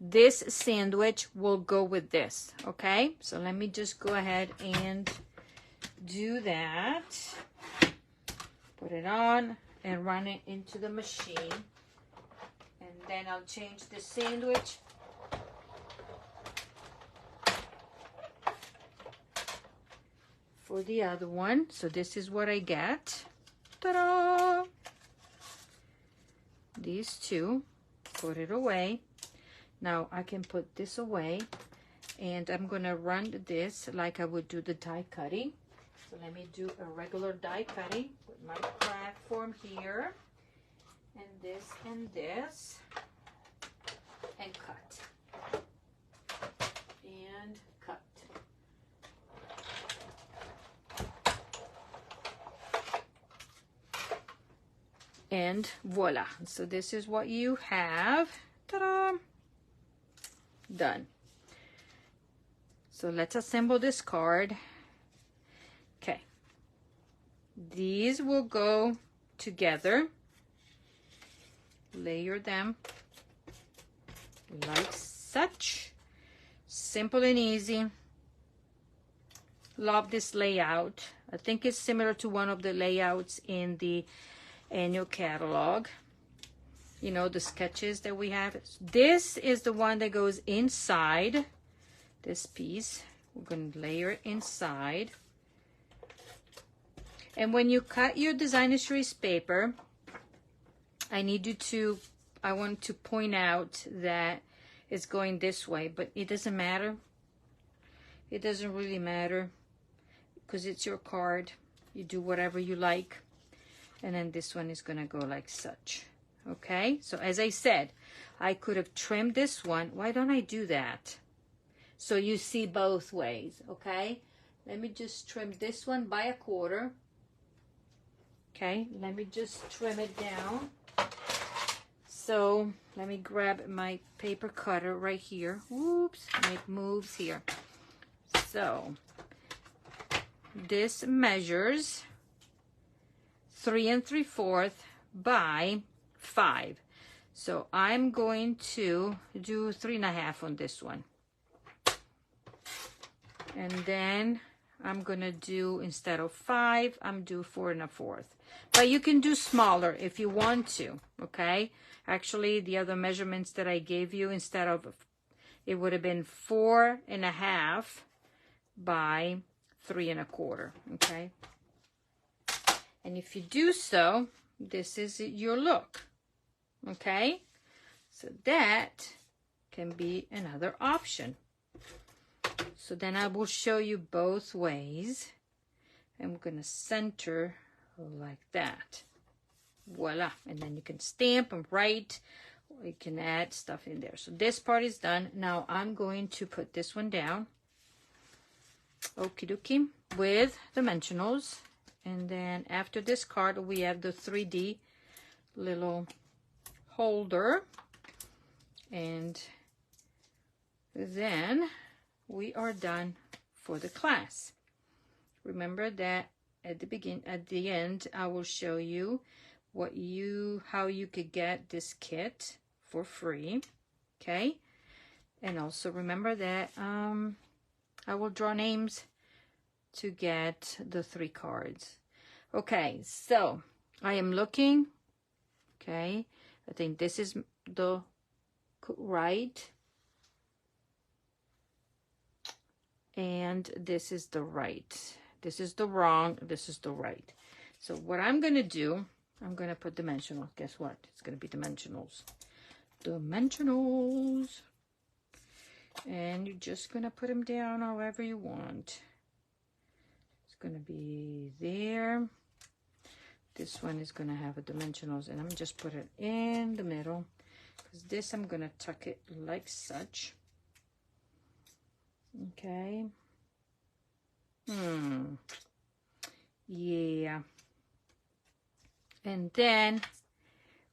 S1: this sandwich will go with this, okay? So let me just go ahead and do that. Put it on and run it into the machine. And then I'll change the sandwich. For the other one. So this is what I get. Ta-da! These 2. Put it away. Now I can put this away, and I'm gonna run this like I would do the die cutting. So let me do a regular die cutting with my craft form here, and this, and cut, and cut. And voila. So this is what you have. Ta-da! Done. So let's assemble this card. Okay. These will go together. Layer them like such. Simple and easy. Love this layout. I think it's similar to one of the layouts in the annual catalog. You know, the sketches that we have. This is the one that goes inside this piece. We're going to layer it inside. And when you cut your designer series paper, I want to point out that it's going this way, but it doesn't matter. It doesn't really matter because it's your card. You do whatever you like. And then this one is going to go like such. Okay, so as I said, I could have trimmed this one. Why don't I do that? So you see both ways, okay? Let me just trim this one by 1/4. Okay, let me just trim it down. So let me grab my paper cutter right here. Whoops, make moves here. So this measures 3 3/4 by 5. So I'm going to do 3 1/2 on this one. And then I'm gonna do, instead of 5, I'm do 4 1/4. But you can do smaller if you want to, okay? Actually, the other measurements that I gave you, instead of, it would have been 4 1/2 by 3 1/4, okay? And if you do so, this is your look, okay? So that can be another option. So then I will show you both ways. I'm gonna center like that. Voila. And then you can stamp and write, or you can add stuff in there. So this part is done. Now I'm going to put this one down. Okie dokie. With dimensionals. And then after this card, we have the 3D little holder. And then we are done for the class. Remember that at the end, I will show you how you could get this kit for free, okay? And also remember that I will draw names to get the 3 cards. Okay, so I am looking, okay? I think this is the right, and this is the right. This is the wrong, this is the right. So what I'm gonna do, I'm gonna put dimensional. Guess what? It's gonna be dimensionals. dimensionals. And you're just gonna put them down however you want. It's gonna be there. This one is gonna have a dimensionals, and I'm just put it in the middle, because this I'm gonna tuck it like such. Okay. Yeah. And then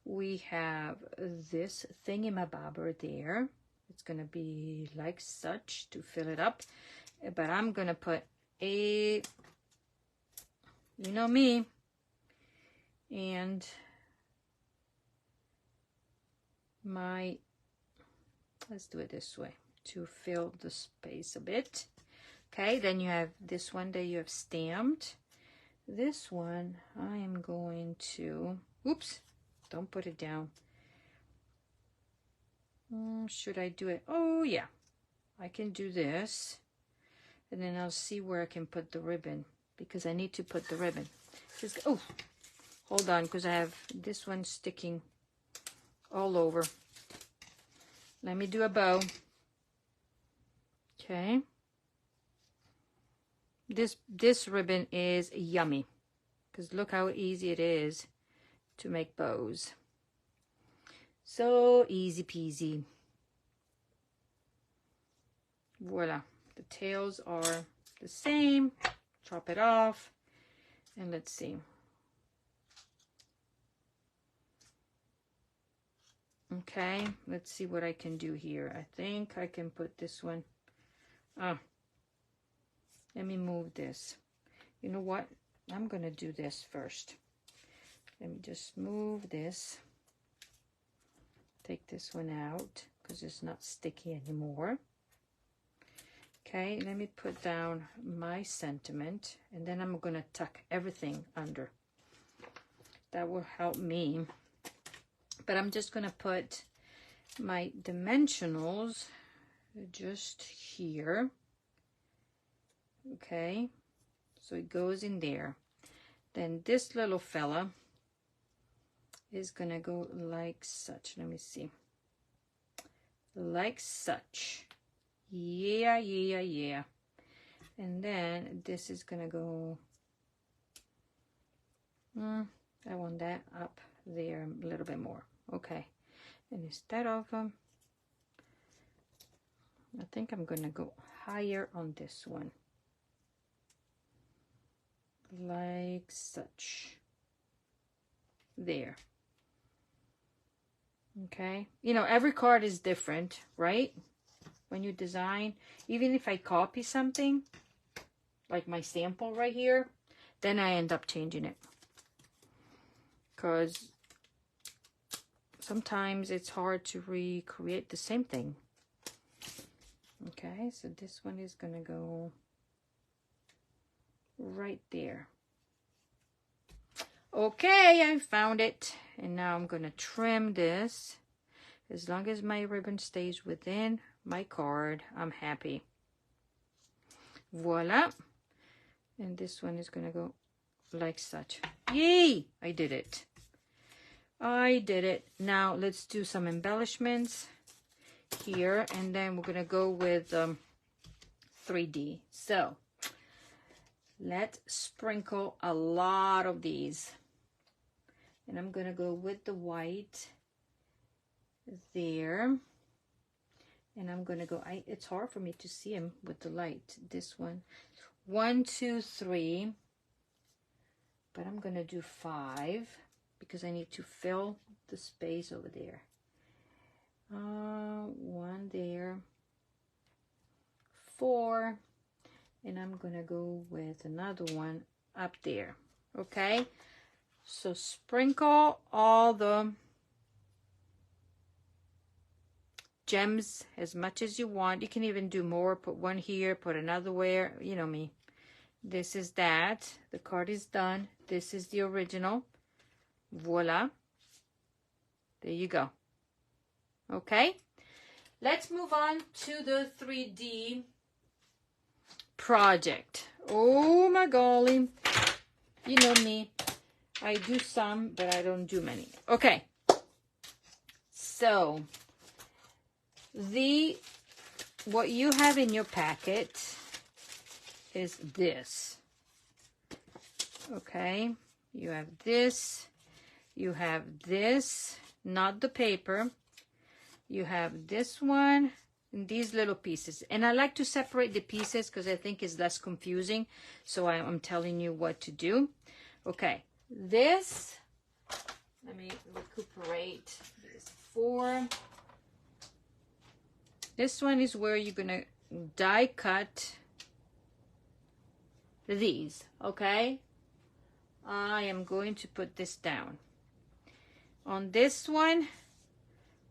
S1: we have this thingamabobber there. It's gonna be like such to fill it up, but I'm gonna put a, you know me, and my, let's do it this way to fill the space a bit. Okay, then you have this one that you have stamped. This one I am going to, oops, don't put it down. Should I do it? Oh yeah, I can do this, and then I'll see where I can put the ribbon, because I need to put the ribbon. Just, oh, hold on, because I have this one sticking all over. Let me do a bow. Okay. This ribbon is yummy, because look how easy it is to make bows. So easy peasy. Voila. The tails are the same. Chop it off. And let's see. Okay, let's see what I can do here. I think I can put this one. Let me move this. You know what? I'm going to do this first. Let me just move this. Take this one out, because it's not sticky anymore. Okay, let me put down my sentiment, and then I'm going to tuck everything under. That will help me. But I'm just going to put my dimensionals just here. Okay, so it goes in there. Then this little fella is gonna go like such. Let me see. Like such. Yeah, yeah, yeah. And then this is gonna go, I want that up there a little bit more. Okay, and instead of I think I'm gonna go higher on this one, like such. There. Okay, you know, every card is different, right? When you design, even if I copy something like my sample right here, then I end up changing it, because sometimes it's hard to recreate the same thing. Okay, so this one is gonna go right there. Okay, I found it, and now I'm gonna trim this. As long as my ribbon stays within my card, I'm happy. Voila. And this one is gonna go like such. Yay! I did it. I did it. Now let's do some embellishments here, and then we're gonna go with 3D. So let's sprinkle a lot of these. And I'm gonna go with the white there. And I'm gonna go, it's hard for me to see them with the light. This one, 1, 2, 3. But I'm gonna do 5, because I need to fill the space over there. 1 there, 4, and I'm gonna go with another one up there. Okay, so sprinkle all the gems as much as you want. You can even do more. Put one here, put another where, you know me. This is that. The card is done. This is the original. Voila. There you go. Okay, let's move on to the 3D project. Oh my golly, you know me, I do some, but I don't do many. Okay, so what you have in your packet is this. Okay, you have this, you have this, not the paper, you have this one, and these little pieces. And I like to separate the pieces because I think it's less confusing, so I'm telling you what to do. Okay, this, let me recuperate this 4. This one is where you're gonna die cut these, okay? I am going to put this down. On this one,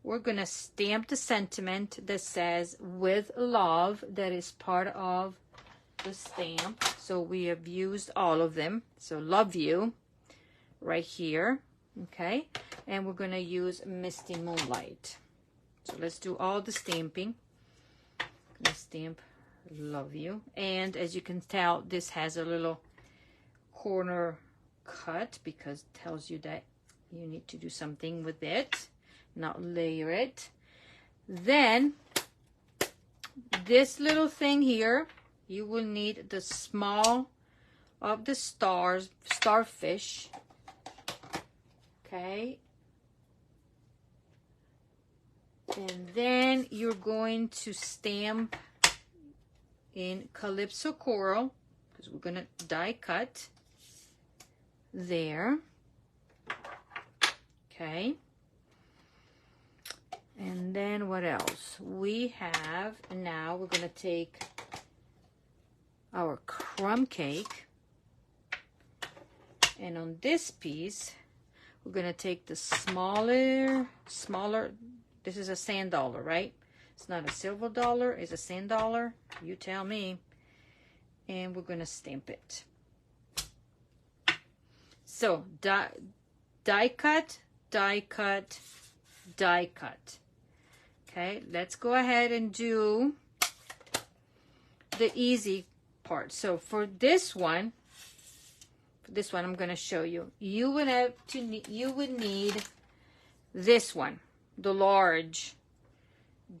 S1: we're gonna stamp the sentiment that says "with love," that is part of the stamp. So we have used all of them. So love you right here, okay? And we're gonna use Misty Moonlight. So let's do all the stamping. I'm gonna stamp love you. And as you can tell, this has a little corner cut because it tells you that you need to do something with it, not layer it. Then this little thing here, you will need the small of the starfish, okay? And then you're going to stamp in Calypso Coral because we're gonna die cut there, okay? And then what else we have now? We're gonna take our crumb cake, and on this piece we're gonna take the smaller, this is a sand dollar, right? It's not a silver dollar, it's a sand dollar, you tell me. And we're gonna stamp it. So die cut, die cut, die cut. Okay, let's go ahead and do the easy part. So for this one I'm going to show you. You would need this one, the large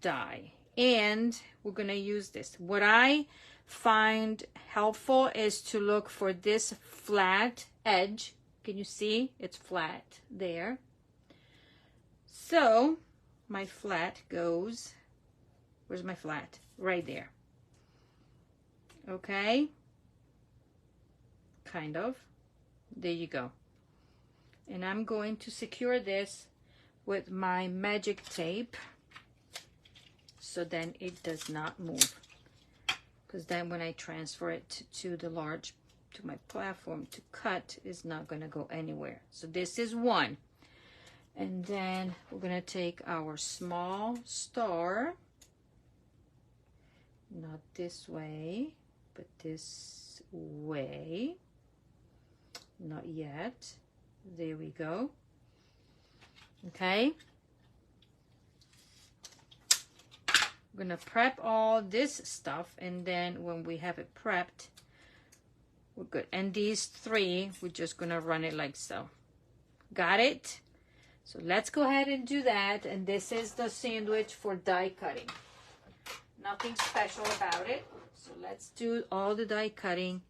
S1: die, and we're going to use this. What I find helpful is to look for this flat edge. Can you see? It's flat there. So my flat goes, where's my flat? Right there. Okay, kind of. There you go. And I'm going to secure this with my magic tape so then it does not move, because then when I transfer it to the large, to my platform to cut, is not going to go anywhere. So this is one. And then we're going to take our small star, not this way, but this way. Not yet. There we go. Okay. We're going to prep all this stuff, and then when we have it prepped, we're good. And these 3, we're just going to run it like so. Got it? So let's go ahead and do that. And this is the sandwich for die cutting. Nothing special about it. So let's do all the die cutting,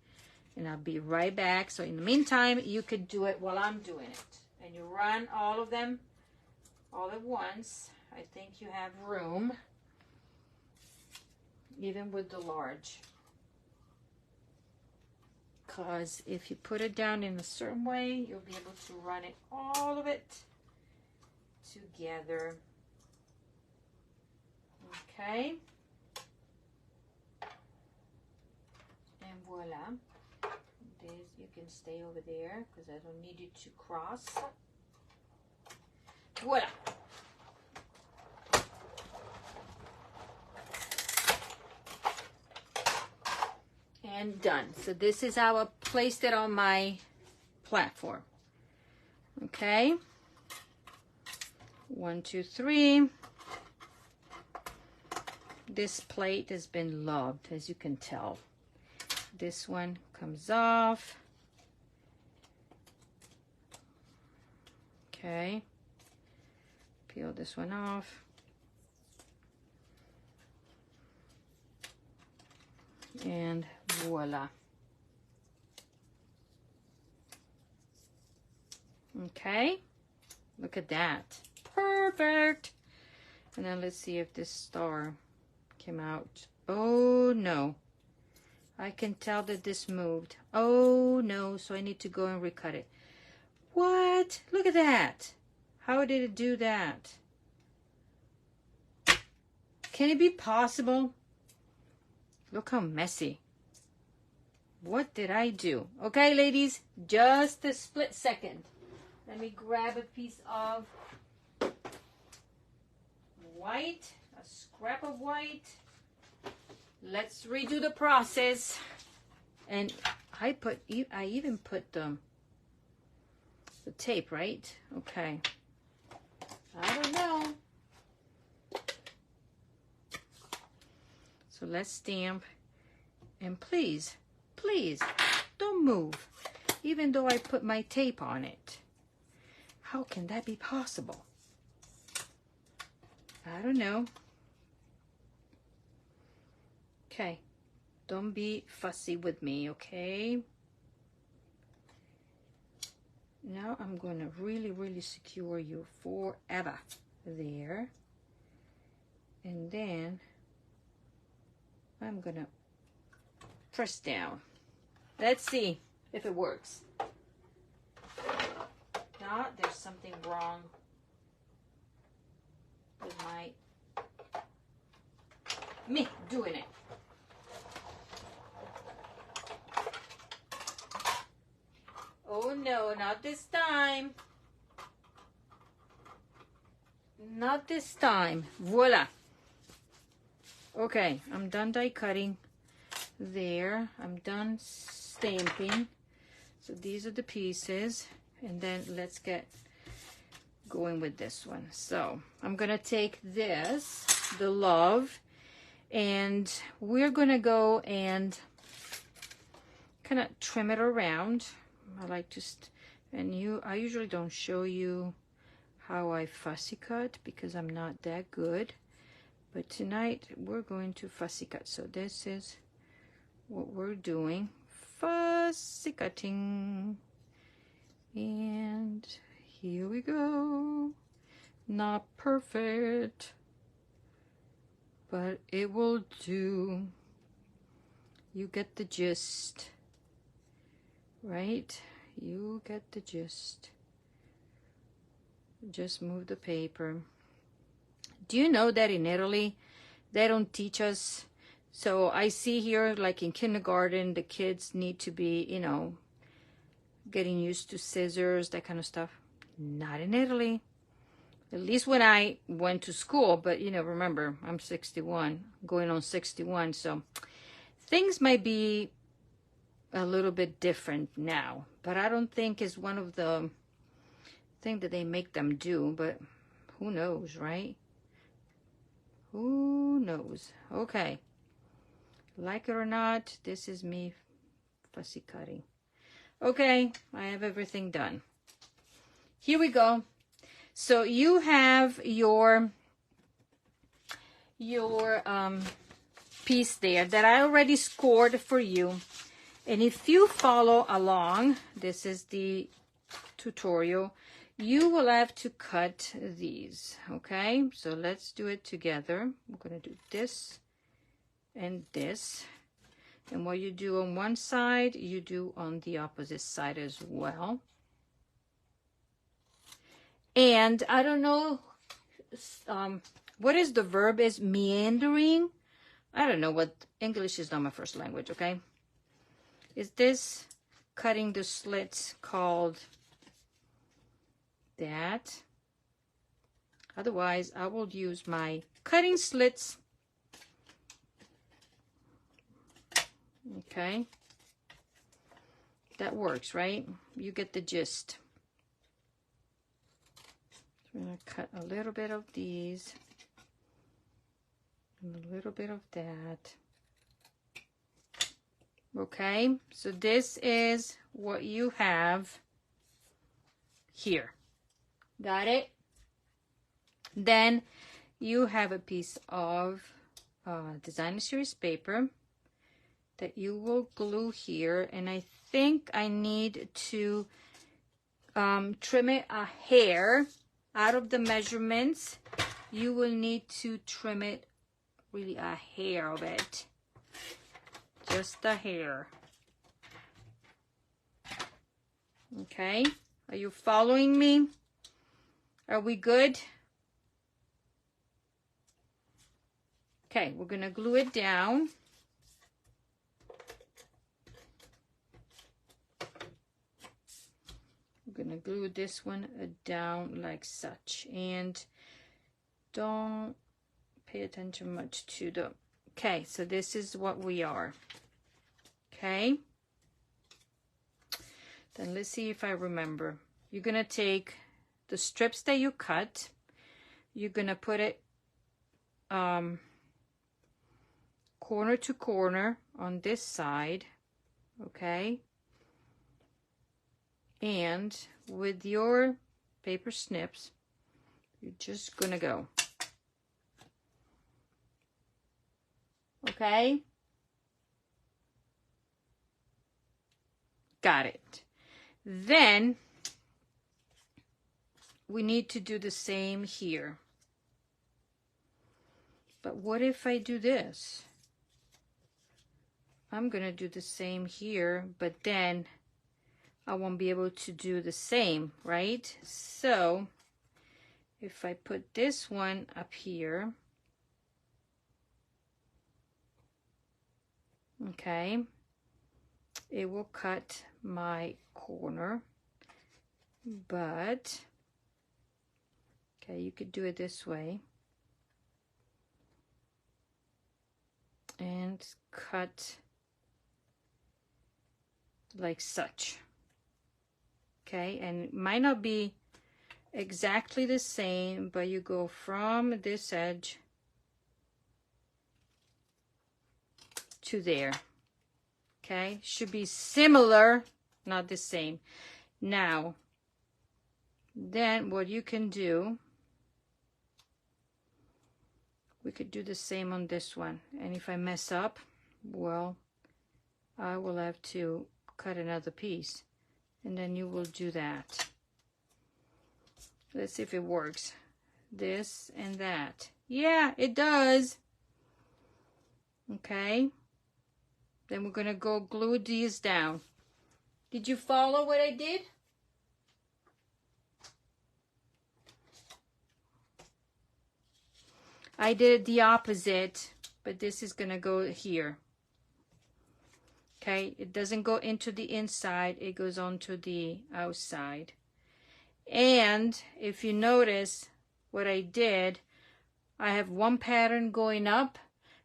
S1: and I'll be right back. So in the meantime, you could do it while I'm doing it. And you run all of them all at once. I think you have room, even with the large. Because if you put it down in a certain way, you'll be able to run it, all of it, together. Okay. And voila. This, you can stay over there because I don't need you to cross. Voila. And done. So this is how I placed it on my platform. Okay. 1, 2, 3. This plate has been loved, as you can tell. This one comes off. Okay. Peel this one off. And voila. Okay, look at that. Perfect. And then let's see if this star came out. Oh no, I can tell that this moved. Oh no, so I need to go and recut it. What? Look at that. How did it do that? Can it be possible? Look how messy. What did I do? Okay, ladies, just a split second. Let me grab a piece of white, a scrap of white. Let's redo the process. And I even put the tape, right? Okay. I don't know. So let's stamp. And please, please, don't move. Even though I put my tape on it. How can that be possible? I don't know. Okay. Don't be fussy with me, okay? Now I'm going to really, really secure you forever. There. And then I'm going to press down. Let's see if it works. Now there's something wrong with me doing it. Oh no, not this time. Not this time. Voila. Okay, I'm done die cutting. There, I'm done stamping. So these are the pieces. And then let's get going with this one. So I'm gonna take this, the love, and we're gonna go and kind of trim it around. I like to, I usually don't show you how I fussy cut because I'm not that good. But tonight we're going to fussy cut. So this is what we're doing, fussy cutting. And here we go. Not perfect, but it will do. You get the gist, right? You get the gist. Just move the paper. Do you know that in Italy, they don't teach us? So I see here, like in kindergarten, the kids need to be, you know, getting used to scissors, that kind of stuff. Not in Italy. At least when I went to school. But, you know, remember, I'm 61, going on 61. So things might be a little bit different now. But I don't think it's one of the things that they make them do. But who knows, right? Who knows? Okay. Like it or not, this is me fussy cutting. Okay, I have everything done. Here we go. So you have your piece there that I already scored for you. And if you follow along, this is the tutorial, you will have to cut these, okay? So let's do it together. I'm gonna do this and this. And what you do on one side, you do on the opposite side as well. And I don't know, what is the verb? Is meandering? I don't know what, English is not my first language, okay? Is this cutting the slits called that? Otherwise, I will use my cutting slits. Okay, that works, right? You get the gist. So I'm going to cut a little bit of these and a little bit of that. Okay, so this is what you have here. Got it? Then you have a piece of designer series paper. that you will glue here, and I think I need to trim it a hair out of the measurements. You will need to trim it really a hair of it, just a hair. Okay, are you following me? Are we good? Okay, we're gonna glue it down. We're gonna glue this one down like such, and don't pay attention much to the, okay, so this is what we are. Okay, then let's see if I remember. You're gonna take the strips that you cut, you're gonna put it corner to corner on this side, okay? And with your paper snips, you're just gonna go, okay? Got it. Then we need to do the same here. But what if I do this? I'm gonna do the same here, but then I won't be able to do the same, right? So if I put this one up here, okay, it will cut my corner, but okay, you could do it this way and cut like such. Okay, and it might not be exactly the same, but you go from this edge to there. Okay, should be similar, not the same. Now, then what you can do, we could do the same on this one. And if I mess up, well, I will have to cut another piece. And then you will do that. Let's see if it works. This and that. Yeah, it does. Okay. Then we're going to go glue these down. Did you follow what I did? I did the opposite, but this is going to go here. Okay, it doesn't go into the inside, it goes onto the outside. And if you notice what I did, I have one pattern going up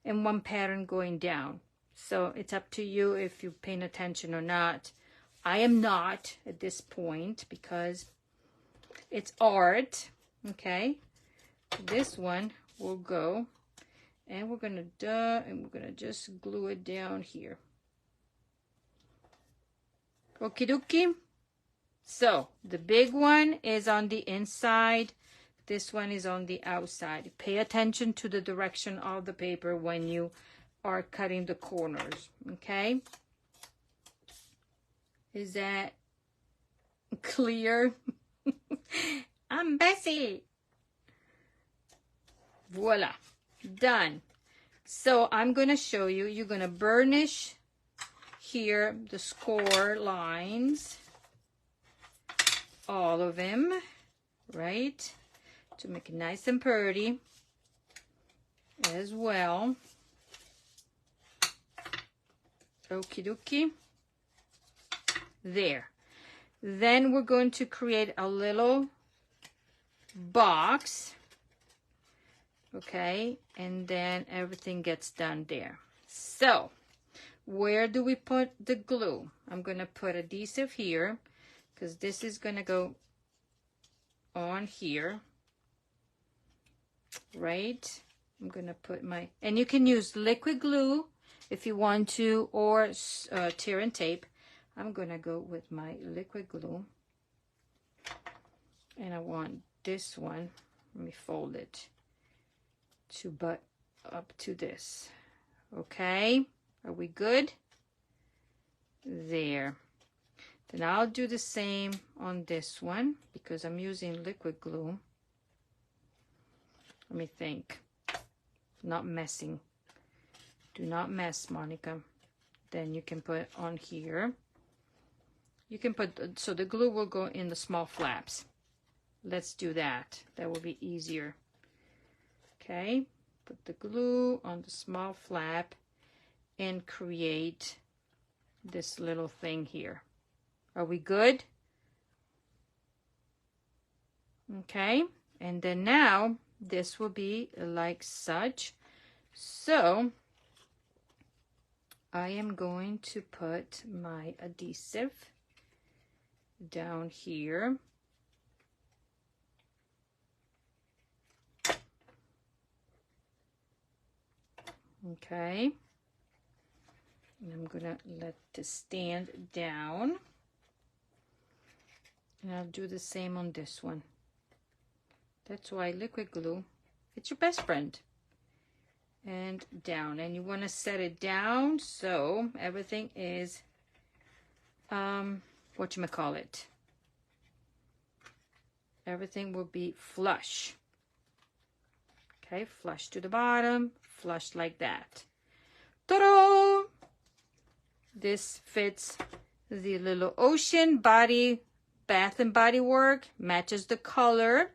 S1: and one pattern going down. So it's up to you if you're paying attention or not. I am not at this point because it's art. Okay, this one will go, and we're gonna just glue it down here. Okie dokie. So the big one is on the inside. This one is on the outside. Pay attention to the direction of the paper when you are cutting the corners. Okay. Is that clear? I'm Bessie. Voila. Done. So I'm going to show you. You're going to burnish here the score lines, all of them, right, to make it nice and pretty as well. Okie dokie. There. Then we're going to create a little box, okay, and then everything gets done there. So where do we put the glue? I'm going to put adhesive here because this is going to go on here, right? I'm going to put my, and you can use liquid glue if you want to, or tear and tape. I'm going to go with my liquid glue, and I want this one, let me fold it, to butt up to this, okay? Are we good? There. Then I'll do the same on this one because I'm using liquid glue. Let me think. Not messing. Do not mess, Monica. Then you can put on here. You can put, so the glue will go in the small flaps. Let's do that. That will be easier. Okay, put the glue on the small flap and create this little thing here. Are we good? Okay, and then now this will be like such. So I am going to put my adhesive down here. Okay, and I'm gonna let this stand down, and I'll do the same on this one. That's why liquid glue, it's your best friend. And down, and you want to set it down so everything is whatchamacallit, everything will be flush. Okay, flush to the bottom, flush like that. Ta-da! This fits the little ocean body, Bath and Body Work, matches the color.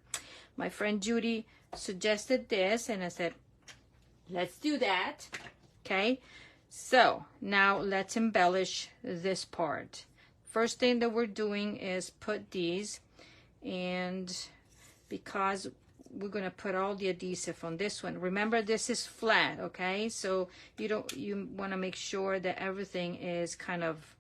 S1: My friend Judy suggested this, and I said, let's do that. Okay, so now let's embellish this part. First thing that we're doing is put these, and because we're going to put all the adhesive on this one. Remember, this is flat, okay? So you want to make sure that everything is kind of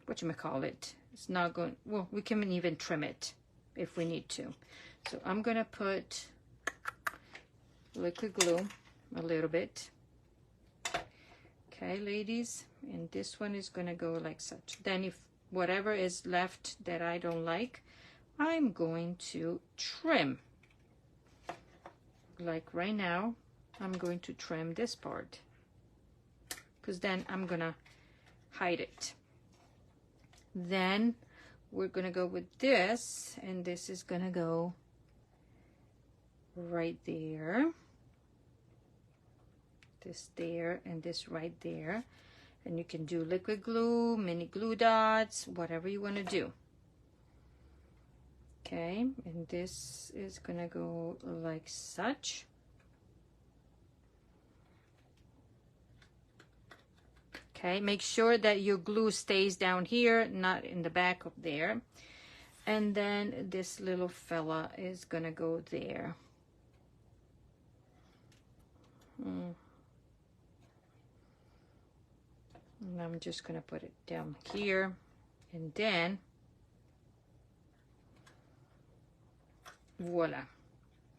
S1: whatchamacallit. It's not going, well, we can even trim it if we need to. So I'm going to put liquid glue a little bit. Okay, ladies, and this one is going to go like such. Then if whatever is left that I don't like, I'm going to trim. Like right now, I'm going to trim this part because then I'm gonna hide it. Then we're gonna go with this, and this is gonna go right there. This there and this right there. And you can do liquid glue, mini glue dots, whatever you want to do. Okay, and this is gonna go like such. Okay, make sure that your glue stays down here, not in the back up there. And then this little fella is gonna go there. And I'm just gonna put it down here, and then voila.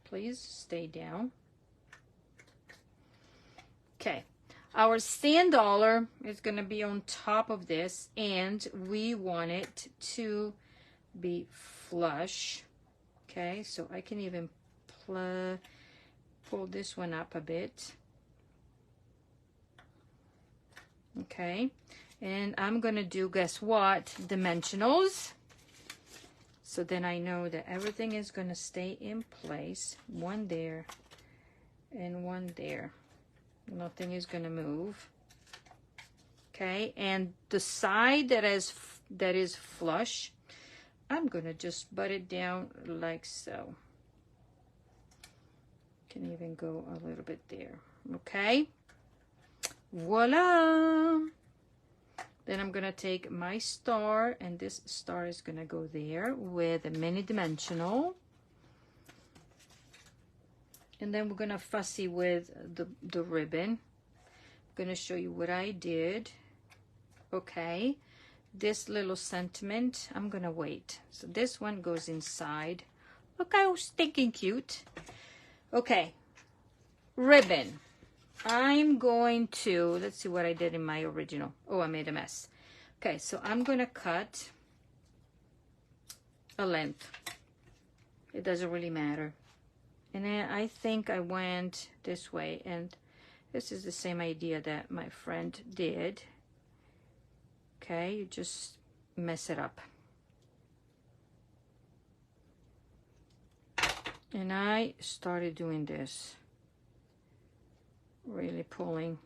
S1: Please stay down. Okay, our sand dollar is going to be on top of this, and we want it to be flush. Okay, so I can even pull this one up a bit. Okay, and I'm going to do, guess what, dimensionals. So then I know that everything is going to stay in place. One there and one there. Nothing is going to move. Okay, and the side that is flush, I'm going to just butt it down like so. Can even go a little bit there. Okay, voila. Then I'm going to take my star, and this star is going to go there with a mini dimensional. And then we're going to fussy with the ribbon. I'm going to show you what I did. Okay, this little sentiment, I'm going to wait. So this one goes inside. Look how stinking cute. Okay, ribbon. I'm going to, let's see what I did in my original. Oh, I made a mess. Okay, so I'm going to cut a length. It doesn't really matter. And then I think I went this way, and This is the same idea that my friend did. Okay, you just mess it up. And I started doing this, really pulling.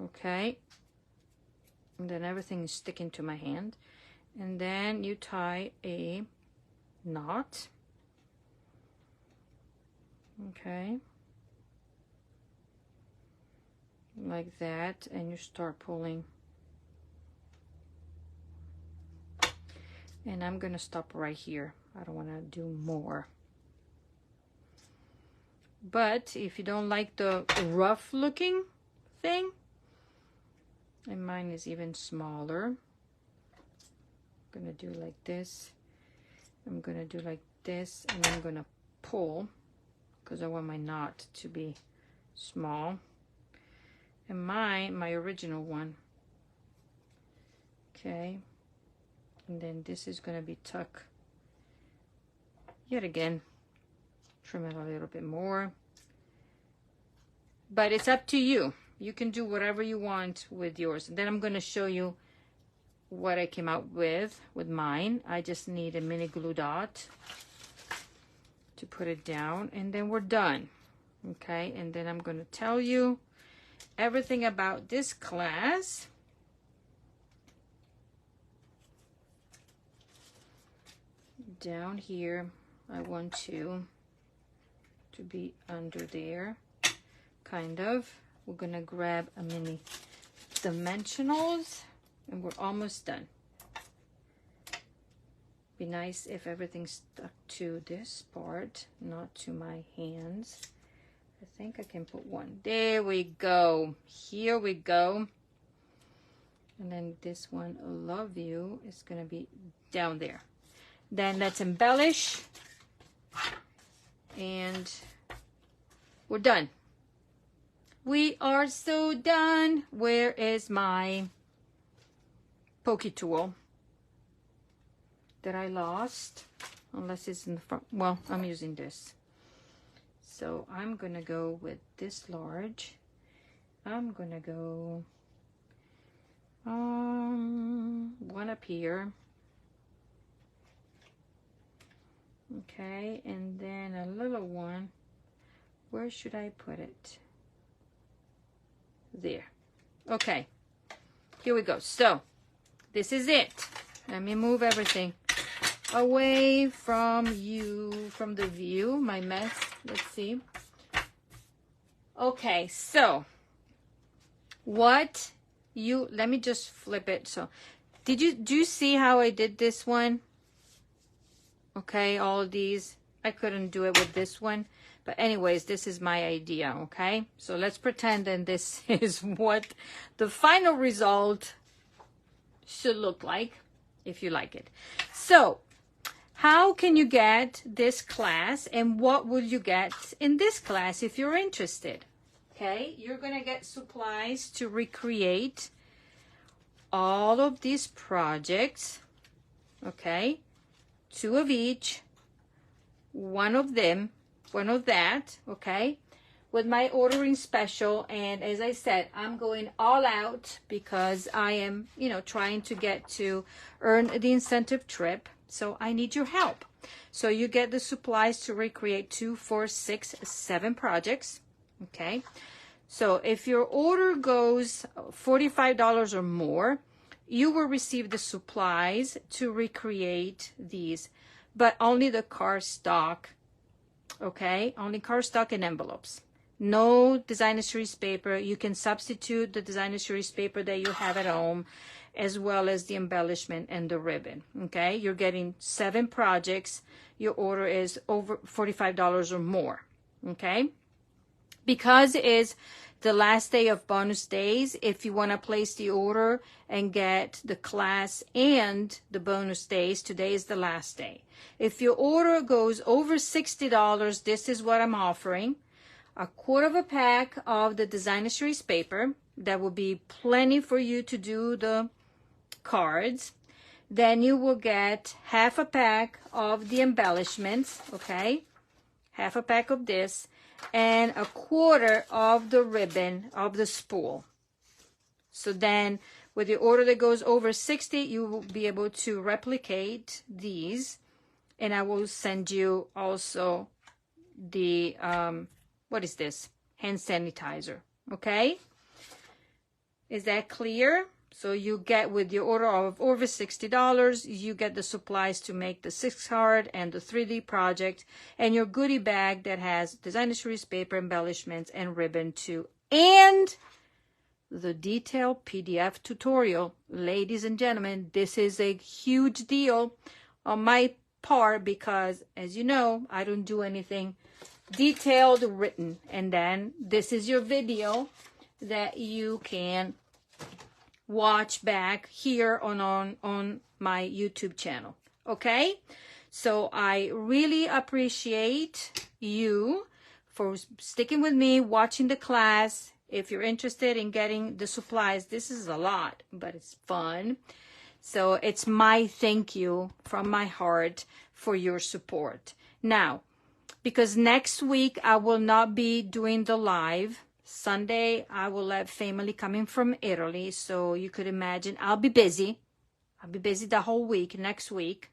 S1: Okay, and then everything is sticking to my hand. And then you tie a knot. Okay, like that, and you start pulling. And I'm gonna stop right here. I don't want to do more. But if you don't like the rough looking thing, and mine is even smaller, I'm gonna do like this. I'm gonna do like this, and I'm gonna pull because I want my knot to be small. And my original one. Okay. And then this is going to be tucked yet again. Trim it a little bit more. But it's up to you. You can do whatever you want with yours. And then I'm going to show you what I came out with mine. I just need a mini glue dot to put it down. And then we're done. Okay, and then I'm going to tell you everything about this class. Down here, I want to be under there, kind of. We're gonna grab a mini dimensionals, and we're almost done. Be nice if everything stuck to this part, not to my hands. I think I can put one. There we go. Here we go. And then this one, love you, is gonna be down there. Then let's embellish, and we're done. We are so done. Where is my pokey tool that I lost? Unless it's in the front. Well, I'm using this. So I'm gonna go with this large. I'm gonna go one up here. Okay, and then a little one. Where should I put it? There. Okay, here we go. So this is it. Let me move everything away from you, from the view, my mess. Let's see. Okay, so let me just flip it. So do you see how I did this one? Okay, all of these, I couldn't do it with this one. But anyways, this is my idea, okay? So let's pretend that this is what the final result should look like, if you like it. So, how can you get this class, and what will you get in this class if you're interested? Okay, you're gonna get supplies to recreate all of these projects, okay? 2 of each, one of that, okay, with my ordering special. And as I said, I'm going all out because I am, trying to get to earn the incentive trip. So I need your help. So you get the supplies to recreate 2, 4, 6, 7 projects, okay? So if your order goes $45 or more, you will receive the supplies to recreate these, but only the cardstock, okay? Only cardstock and envelopes. No designer series paper. You can substitute the designer series paper that you have at home, as well as the embellishment and the ribbon, okay? You're getting 7 projects. Your order is over $45 or more, okay? Because it is the last day of bonus days, if you want to place the order and get the class and the bonus days, today is the last day. If your order goes over $60, this is what I'm offering. A quarter of a pack of the designer series paper. That will be plenty for you to do the cards. Then you will get half a pack of the embellishments, okay? Half a pack of this, and a quarter of the ribbon of the spool. So then with the order that goes over 60, you will be able to replicate these. And I will send you also the, what is this? Hand sanitizer, okay? Is that clear? So you get, with your order of over $60, you get the supplies to make the 6-card and the 3D project, and your goodie bag that has designer series, paper, embellishments, and ribbon too. And the detailed PDF tutorial. Ladies and gentlemen, this is a huge deal on my part because, as you know, I don't do anything detailed written. And then this is your video that you can watch back here on my YouTube channel. Okay? So I really appreciate you for sticking with me, watching the class. If you're interested in getting the supplies, this is a lot, but it's fun. So it's my thank you from my heart for your support. Now, because next week I will not be doing the live. Sunday, I will have family coming from Italy. So you could imagine I'll be busy. I'll be busy the whole week, next week.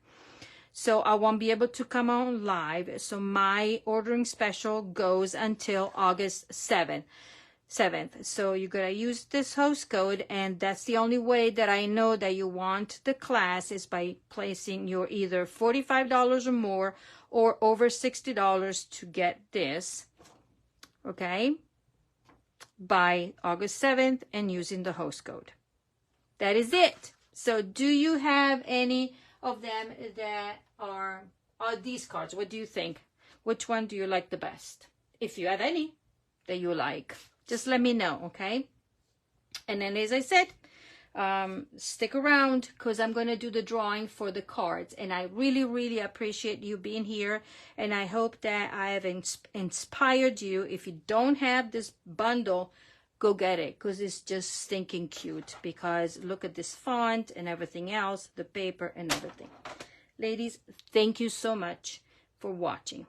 S1: So I won't be able to come on live. So my ordering special goes until August 7th. So you're going to use this host code, and that's the only way that I know that you want the class is by placing your either $45 or more or over $60 to get this, okay, by August 7th and using the host code. That is it. So do you have any of them that are these cards? What do you think? Which one do you like the best? If you have any that you like, just let me know, okay? And then, as I said, stick around because I'm going to do the drawing for the cards. And I really, really appreciate you being here. And I hope that I have inspired you. If you don't have this bundle, go get it because it's just stinking cute. Because look at this font and everything else, the paper and everything. Ladies, thank you so much for watching.